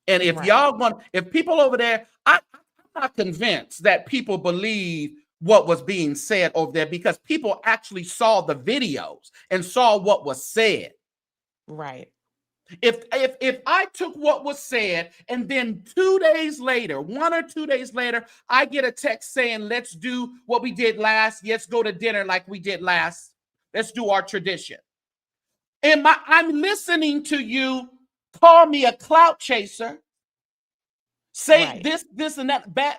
And if Right. if people over there, I'm not convinced that people believe what was being said over there, because people actually saw the videos and saw what was said. Right. If I took what was said and then 2 days later, 1 or 2 days later, I get a text saying, let's do what we did last. Let's go to dinner like we did last. Let's do our tradition. I'm listening to you call me a clout chaser, say Right. this and that, bad,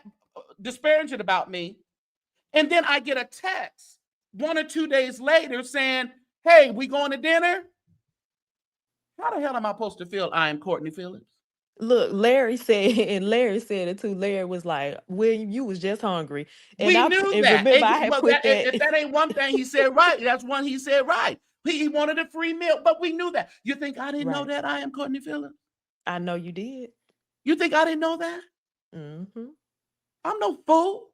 disparaging about me. And then I get a text 1 or 2 days later saying, hey, we going to dinner? How the hell am I supposed to feel? I am Courtney Phillips. Look, Larry said, and Larry said it too. Larry was like, William, you was just hungry. And We I knew and that. remember And I had well, put that. if that ain't one thing he said right, that's one he said right. He wanted a free meal, but we knew that. You think I didn't know Right. that? I am Courtney Phillips. I know you did. You think I didn't know that? Mm-hmm. I'm no fool.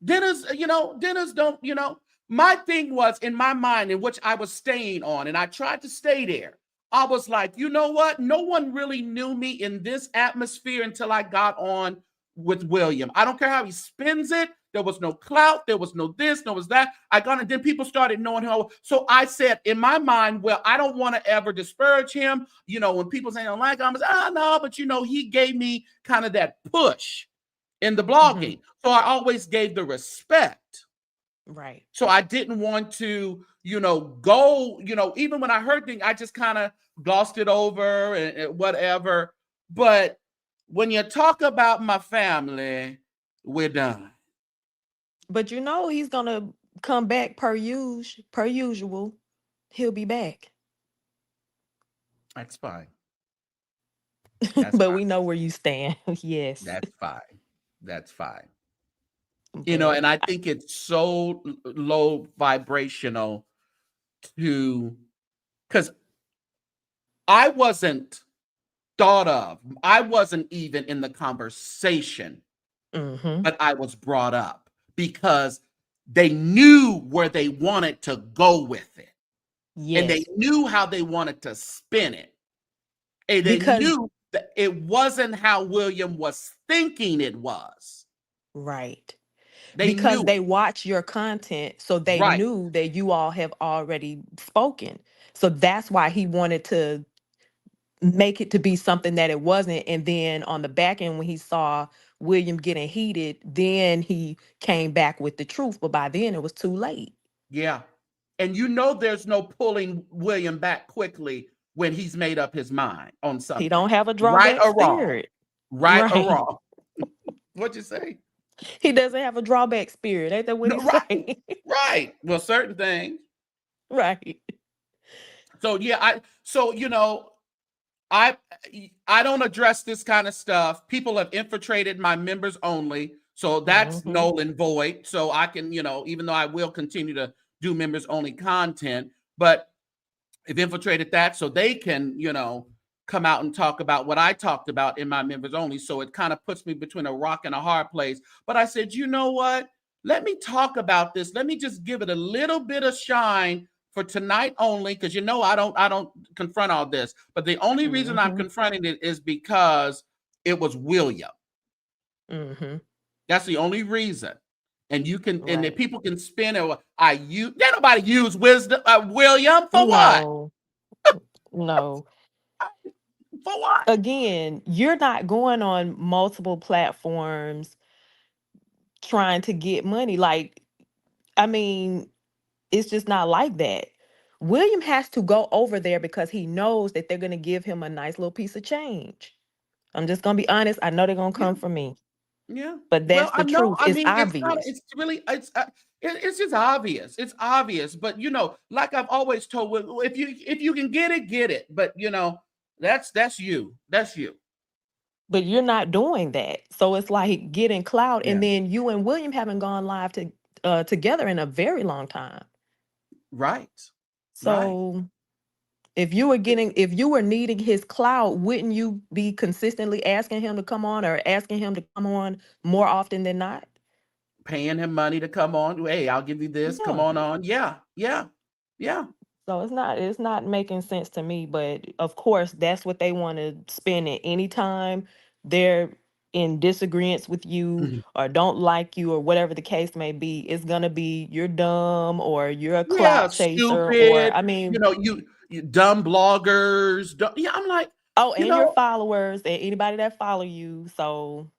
Dinners don't, my thing was in my mind, in which I was staying on, and I tried to stay there. I was like, you know what? No one really knew me in this atmosphere until I got on with William. I don't care how he spins it. There was no clout. There was no this, no was that. And then people started knowing him. So I said in my mind, well, I don't want to ever disparage him. When people say I don't like him, I was, no, but he gave me kind of that push in the Mm-hmm. blogging. So I always gave the respect. Right. So I didn't want to, go, even when I heard things, I just kind of glossed it over and whatever. But when you talk about my family, we're done. But he's gonna come back per usual. He'll be back. That's fine. That's But fine. we know where you stand. Yes. That's fine. That's fine. But And I think it's so low vibrational because I wasn't thought of. I wasn't even in the conversation, mm-hmm. but I was brought up because they knew where they wanted to go with it. And they Yes. knew how they wanted to spin it. And they Because knew that it wasn't how William was thinking it was. right. They Because knew they it. watch your content, so they Right. knew that you all have already spoken. So that's why he wanted to make it to be something that it wasn't. And then on the back end, when he saw William getting heated, then he came back with the truth. But by then it was too late. Yeah. And there's no pulling William back quickly when he's made up his mind on He something. don't have a Right drawback or wrong. spirit. Right or Right. wrong. What'd you say? He doesn't have a drawback spirit. Ain't that what No, he right. say? Right. Well, certain things. Right. So yeah, I don't address this kind of stuff. People have infiltrated my members only. So that's Mm-hmm. null and void. So I can, even though I will continue to do members only content, but have infiltrated that so they can, come out and talk about what I talked about in my members only. So it kind of puts me between a rock and a hard place. But I said, you know what? Let me talk about this. Let me just give it a little bit of shine for tonight only, because I don't confront all this. But the only reason I'm Mm-hmm. confronting it is because it was William. Mm-hmm. That's the only reason. And and the Right. people can spin it. Nobody use William for what? No. No. For what? Again, you're not going on multiple platforms trying to get money. Like, I mean, it's just not like that. William has to go over there because he knows that they're going to give him a nice little piece of change. I'm just going to be honest. I know they're going to Yeah. come for me, Yeah. but Well, that's I the know. truth. I It's mean, it's kind of, obvious. it's really, it's just obvious. It's obvious. But like I've always told, if you can get it. But that's you. That's you. But you're not doing that. So it's like getting clout. Yeah. And then you and William haven't gone live together in a very long time. Right. Right. So if you were needing his clout, wouldn't you be consistently asking him to come on or asking him to come on more often than not? Paying him money to come on. Hey, I'll give you this. Come Yeah. on. Yeah. Yeah. Yeah. So it's not making sense to me, but of course that's what they want to spend it anytime they're in disagreements with you Mhm. or don't like you or whatever the case may be. It's gonna be you're dumb or you're a Yeah. clout chaser or Stupid. I mean, You dumb bloggers. Yeah. I'm like, oh, you and your know, followers and anybody that follow you. So,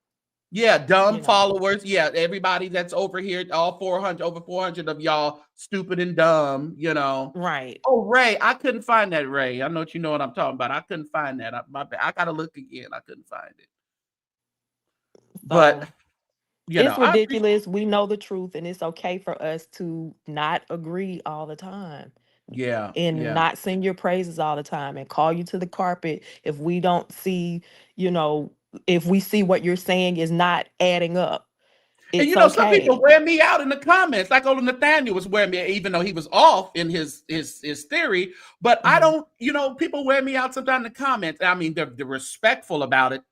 yeah, dumb you know, followers. Yeah, everybody that's over here, all 400, over 400 of y'all, stupid and dumb. right. Oh, Ray, I couldn't find that, Ray. I know what I'm talking about. I couldn't find that. My bad. I gotta look again. I couldn't find it. But So it's I appreciate. ridiculous. We know the truth, and it's okay for us to not agree all the time Yeah, and yeah. not sing your praises all the time and call you to the carpet if we don't see, you know, if we see what you're saying is not adding up. And It's some people okay. wear me out in the comments, like old Nathaniel was wearing me, even though he was off in his theory. But I Hmm. don't, people wear me out sometimes in the comments. I mean, they're respectful about it.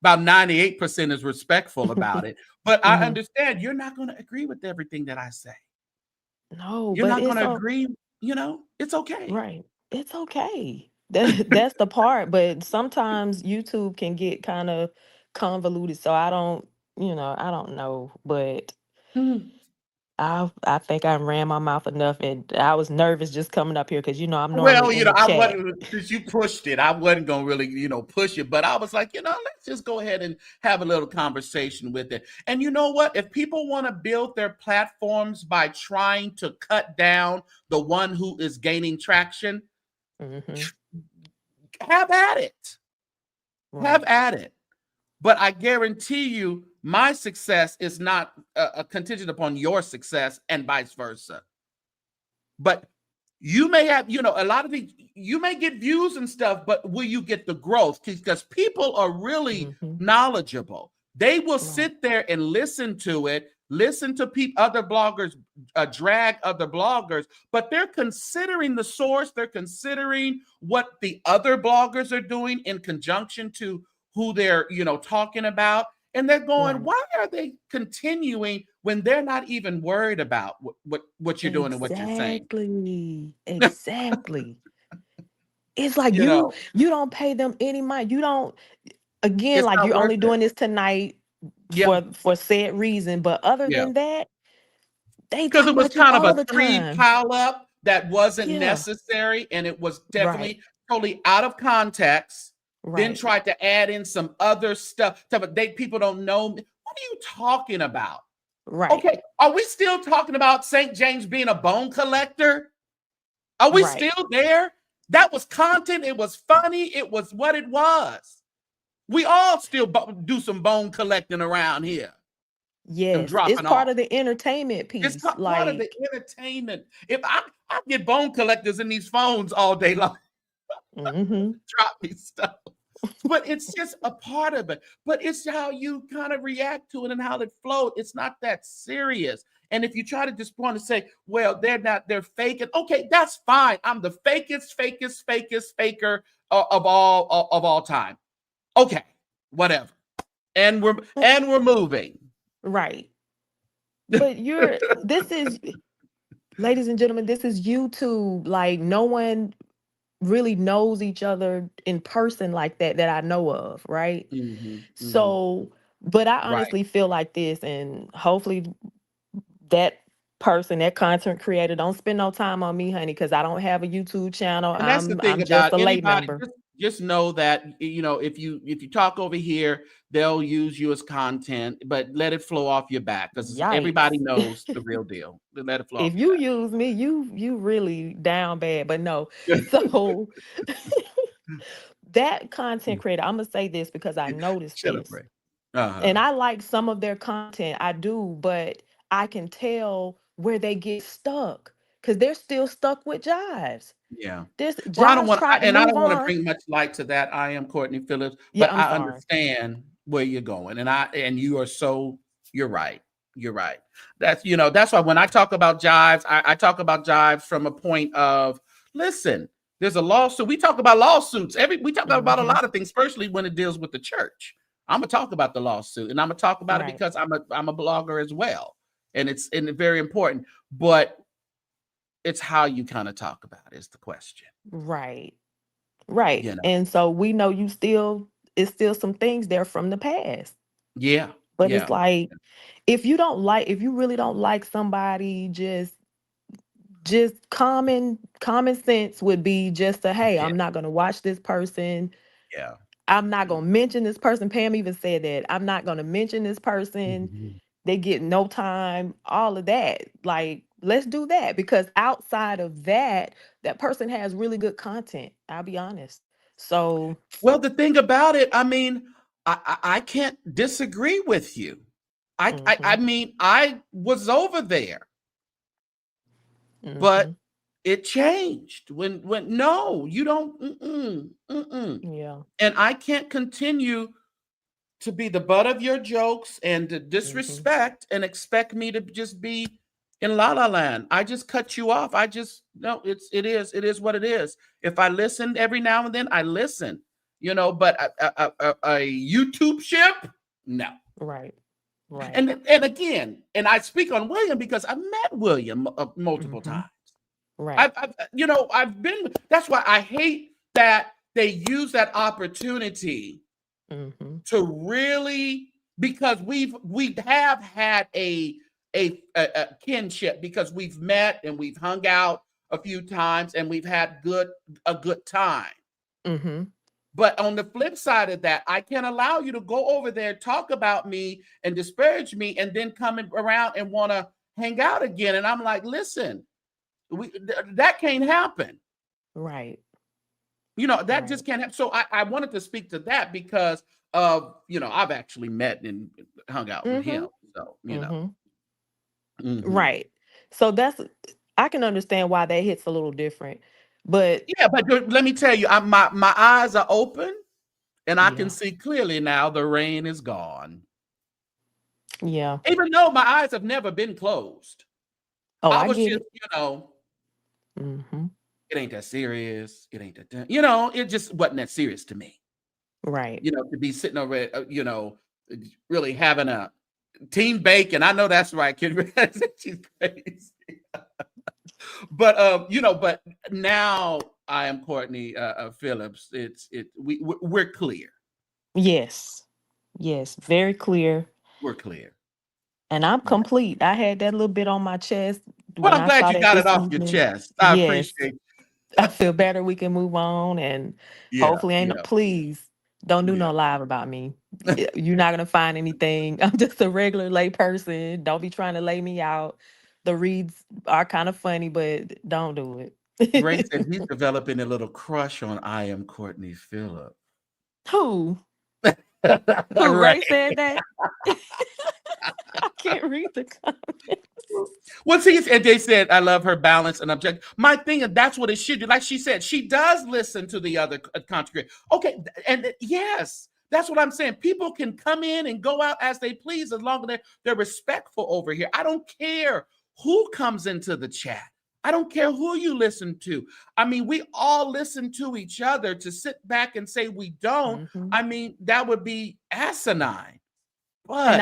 About 98% is respectful about it. But I Hmm. understand you're not going to agree with everything that I say. No, You're but not going it's to so agree. It's okay. right. It's okay. That's the part. But sometimes YouTube can get kind of convoluted. So I don't know. But Mhm. I think I ran my mouth enough, and I was nervous just coming up here because I'm normally Well, in the I chat. wasn't, since you pushed it, I wasn't gonna really, push it, but I was like, let's just go ahead and have a little conversation with it. And you know what? If people want to build their platforms by trying to cut down the one who is gaining traction, Hmm. have at it. Have Right. at it. But I guarantee you, my success is not a contingent upon your success, and vice versa. But you may have, a lot of these, you may get views and stuff, but will you get the growth? Because people are really Hmm. knowledgeable. They will Right. sit there and listen to it, listen to other bloggers drag other bloggers, but they're considering the source. They're considering what the other bloggers are doing in conjunction to who they're, talking about. And they're going, Right. why are they continuing when they're not even worried about what you're doing and what you're saying? Exactly. Exactly. It's like you you know, you don't pay them any money. You don't again it's like not you're worth only it. doing this tonight Yeah, for said reason. But other yeah. than that, they Because talk it was about you kind of all a the three time. pile up that wasn't Yeah. necessary, and it was Right. definitely totally out of context. Then Right. tried to add in some other stuff. People don't know me. What are you talking about? Right. Okay, are we still talking about St. James being a bone collector? Are we Right. still there? That was content. It was funny. It was what it was. We all still do some bone collecting around here and Yes. It's dropping part off. of the entertainment It's piece. part of the Like, entertainment. If I get bone collectors in these phones all day long, hmm drop me stuff. But it's just a part of it. But it's how you kind of react to it and how it flows. It's not that serious. And if you try to just want to say, well, they're faking. Okay, that's fine. I'm the fakest faker of all time. Okay, whatever. And we're moving. right. But this is, ladies and gentlemen, this is YouTube. Like, no one really knows each other in person like that I know of, right? Hmm. So, but I Right. honestly feel like this, and hopefully that person, that content creator, don't spend no time on me, honey, because I don't have a YouTube channel. And that's the thing I'm just about a lay anybody. member. just know that if you talk over here, they'll use you as content, but let it flow off your back because everybody Yikes. knows the real deal. Let it flow off If your you back. use me, you really down bad. But no. So that content creator, I'm gonna say this because I noticed Shut up, this. Ray. Uh-huh. And I like some of their content. I do, but I can tell where they get stuck because they're still stuck with Jives. Yeah. This Well, I don't Jives want, tried to and I move don't want to on. bring much light to that. I am Courtney Phillips, Yeah, but I'm I sorry. understand where you're going, and you are so. You're right. You're right. That's why when I talk about Jives, I talk about Jives from a point of listen. There's a lawsuit. We talk about lawsuits. We talk about a Hmm. lot of things, especially when it deals with the church. I'm gonna talk about the lawsuit, and I'm gonna talk about it Right, because I'm a blogger as well, and it's very important. But it's how you kind of talk about it is the question. right, right. You know. And so we know it's still some things there from the past. Yeah, But it's yeah, like if you really don't like somebody, just common sense would be just to, hey, yeah, I'm not gonna watch this person. yeah. I'm not Mm. gonna mention this person. Pam even said that. I'm not gonna mention this person. Mhm. They get no time, all of that. Like, let's do that because outside of that, that person has really good content. I'll be honest. So, Well, the thing about it, I mean, I can't disagree with you. I hmm mean, I was over there, but hmm it changed when no, you don't. yeah, And I can't continue to be the butt of your jokes and to hmm disrespect and expect me to just be in la la land. I just cut you off. I just no, it is what it is. If I listen every now and then, I listen, but a YouTube ship, no. right, right, And again, and I speak on William because I've met William multiple hmm times. right, I've been. That's why I hate that they use that opportunity hmm to really because we have had a kinship because we've met and we've hung out a few times and we've had a good time. hmm But on the flip side of that, I can't allow you to go over there, talk about me and disparage me, and then come around and want to hang out again. And I'm like, listen, that can't happen. right, That right. just can't happen. So I wanted to speak to that because of, I've actually met and hung out with hmm him. So, hmm Mhm. Right. So I can understand why that hits a little different. But Yeah, but let me tell you, my eyes are open and I can yeah, see clearly now the rain is gone. yeah. Even though my eyes have never been closed. Oh, I I was get just, it. know, Hmm. it ain't that serious. It ain't that, it just wasn't that serious to me. Right. To be sitting over, really having a team bacon. I know that's right, kid. She's crazy. But now I am Courtney Phillips. We're clear. Yes. Yes. Very clear. We're clear. And I'm Yeah. complete. I had that little bit on my chest Well, when I'm I glad saw you that got it this off your evening. chest. I Yes. appreciate. I feel better. We can move on and Yeah, hopefully ain't no, yeah, please don't do yeah. no live about me. You're not gonna find anything. I'm just a regular lay person. Don't be trying to lay me out. The reads are kind of funny, but don't do Ray said it. he's developing a little crush on I am Courtney Phillips. Who? Who? Right. Ray said that? I can't read the comments. Well, see, and they said, I love her balance and object. My thing, and that's what it should do. Like she said, she does listen to the other content creator. Okay, and yes, that's what I'm saying. People can come in and go out as they please as long as they're respectful over here. I don't care who comes into the chat. I don't care who you listen to. I mean, we all listen to each other. To sit back and say we don't, Hmm. I mean, that would be asinine. And But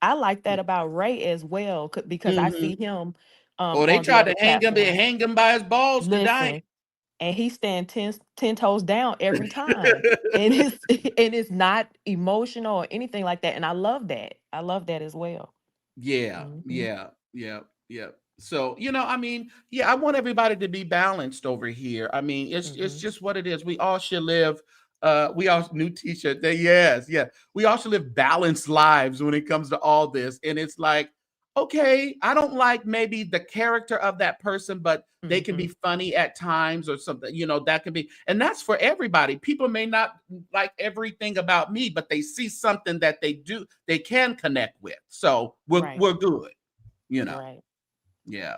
I like that about Ray as well, because I mhm. see him Oh, they on the tried other to platforms. hang him by his balls tonight. Listen, and he stand ten toes down every time. And it's and it's not emotional or anything like that. And I love that. I love that as well. Yeah, Hmm. yeah, yeah, yeah. So, I mean, yeah, I want everybody to be balanced over here. I mean, it's Mm-hmm. just what it is. We all should live we all new t-shirt. Yes, yeah. We all should live balanced lives when it comes to all this. And it's like, okay, I don't like maybe the character of that person, but they can Mm-hmm. be funny at times or something, that can be, and that's for everybody. People may not like everything about me, but they see something that they can connect with. So we're Right. we're good, you know. Right. Yeah.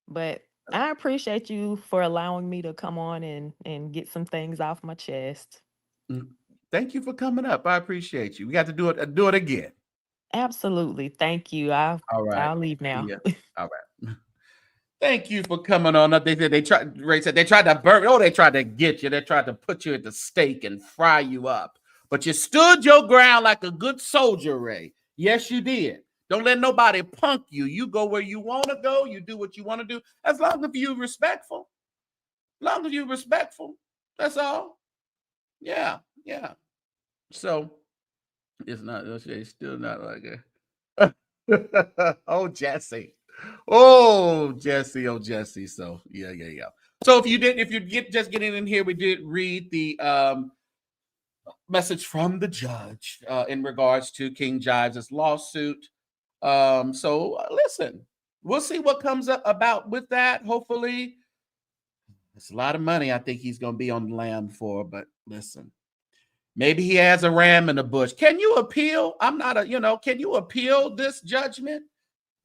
But I appreciate you for allowing me to come on and get some things off my chest. Mm. Thank you for coming up. I appreciate you. We got to do it again. Absolutely. Thank you. All right. I'll leave See now. ya. All right. Thank you for coming on up. They said Ray said they tried to burn. Oh, they tried to get you. They tried to put you at the stake and fry you up. But you stood your ground like a good soldier, Ray. Yes, you did. Don't let nobody punk you. You go where you want to go. You do what you want to do. As long as you're respectful. As long as you're respectful. That's all. Yeah. Yeah. So it's not. It's still not like it. Oh, Jesse. Oh, Jesse. Oh, Jesse. So yeah, yeah, yeah. So if you get just getting in here, we did read the message from the judge in regards to King Jives' lawsuit. So listen, we'll see what comes up about with that. Hopefully, it's a lot of money. I think he's going to be on the lam for. But listen, maybe he has a ram in the bush. Can you appeal? I'm not a, can you appeal this judgment?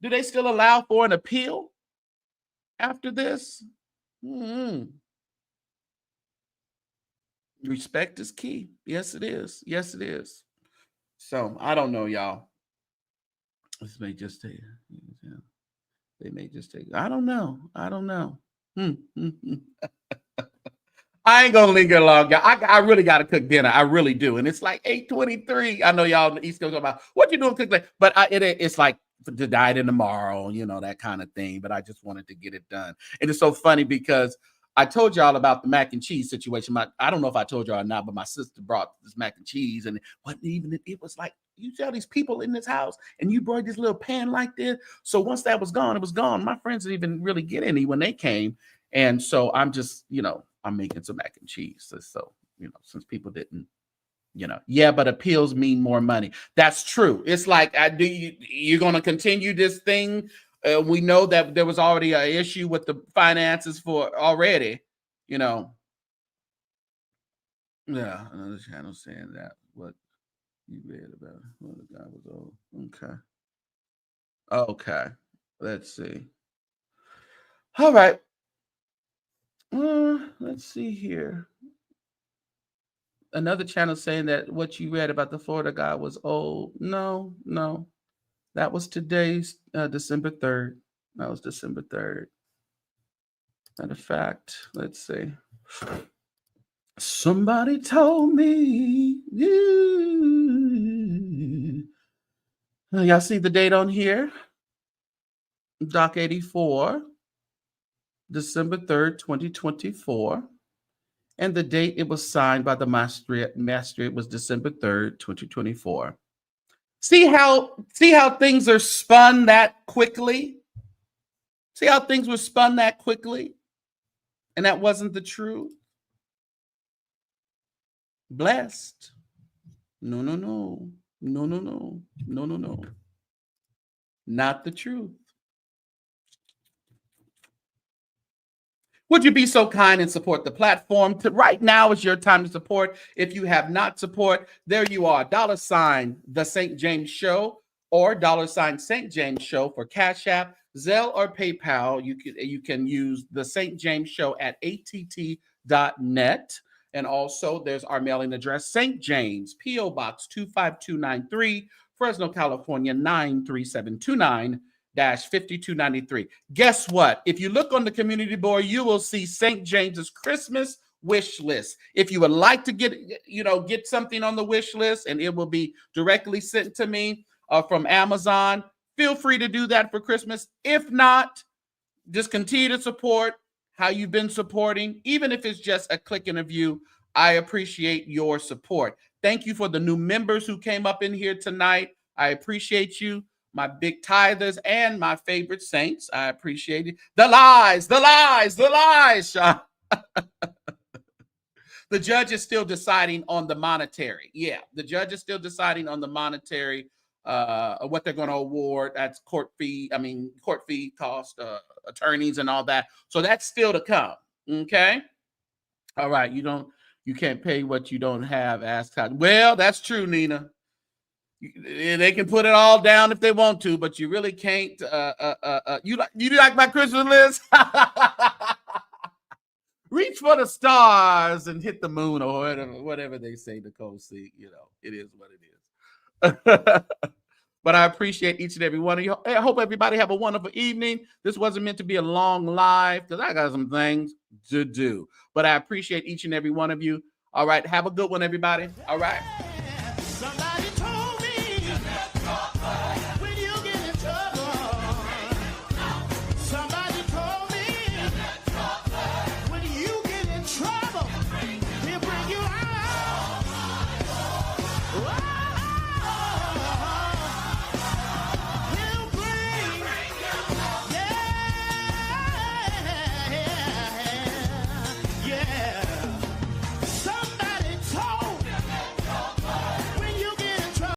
Do they still allow for an appeal after this? Mm-hmm. Respect is key. Yes, it is. Yes, it is. So I don't know, y'all. This may just take. They may just take. I don't know. I don't know. I ain't gonna linger long, y'all. I really gotta cook dinner. I really do, and it's like 8:23. I know y'all in the East Coast about what you doing cook like, but it's like to diet in tomorrow, that kind of thing. But I just wanted to get it done, and it's so funny because I told y'all about the mac and cheese situation. I don't know if I told y'all or not, but my sister brought this mac and cheese, and it wasn't even. It was like you tell these people in this house, and you brought this little pan like this. So once that was gone, it was gone. My friends didn't even really get any when they came. And so I'm just, I'm making some mac and cheese. So, since people didn't, yeah, but appeals mean more money. That's true. It's like, you're going to continue this thing. We know that there was already an issue with the finances for already, Yeah, another channel saying that what you read about. Well, the guy was old. Okay. Okay. Let's see. All right. Let's see here. Another channel saying that what you read about the Florida guy was old. No, no. That was today's December 3rd. That was December 3rd. Matter of fact, let's see. Somebody told me. Y'all see the date on here? Doc 84, December 3rd, 2024. And the date it was signed by the magistrate was December 3rd, 2024. See how things are spun that quickly? See how things were spun that quickly? And that wasn't the truth? Blessed. No, no, no. No, no, no. No, no, no. Not the truth. Would you be so kind and support the platform? Right now is your time to support. If you have not support, there you are. $ The St. James Show or $ St. James Show for CashApp, Zelle, or PayPal. You can use the St. James Show at att.net. And also there's our mailing address, St. James, P.O. Box 25293, Fresno, California, 93729. 5293. Guess what? If you look on the community board, you will see St. James's Christmas wish list. If you would like to get something on the wish list and it will be directly sent to me from Amazon, feel free to do that for Christmas. If not, just continue to support how you've been supporting, even if it's just a click and a view. I appreciate your support. Thank you for the new members who came up in here tonight. I appreciate you. my big tithers, and my favorite saints. I appreciate it. The lies, Sean. The judge is still deciding on the monetary. Yeah, the judge is still deciding on the monetary, what they're going to award. That's court fee cost, attorneys and all that. So that's still to come. Okay. All right. You can't pay what you don't have. Ask how. Well, that's true, Nina. They can put it all down if they want to, but you really can't. You like my Christmas list? Reach for the stars and hit the moon, or whatever they say, Nicole C. It is what it is. But I appreciate each and every one of you. I hope everybody have a wonderful evening. This wasn't meant to be a long live because I got some things to do. But I appreciate each and every one of you. All right. Have a good one, everybody. All right.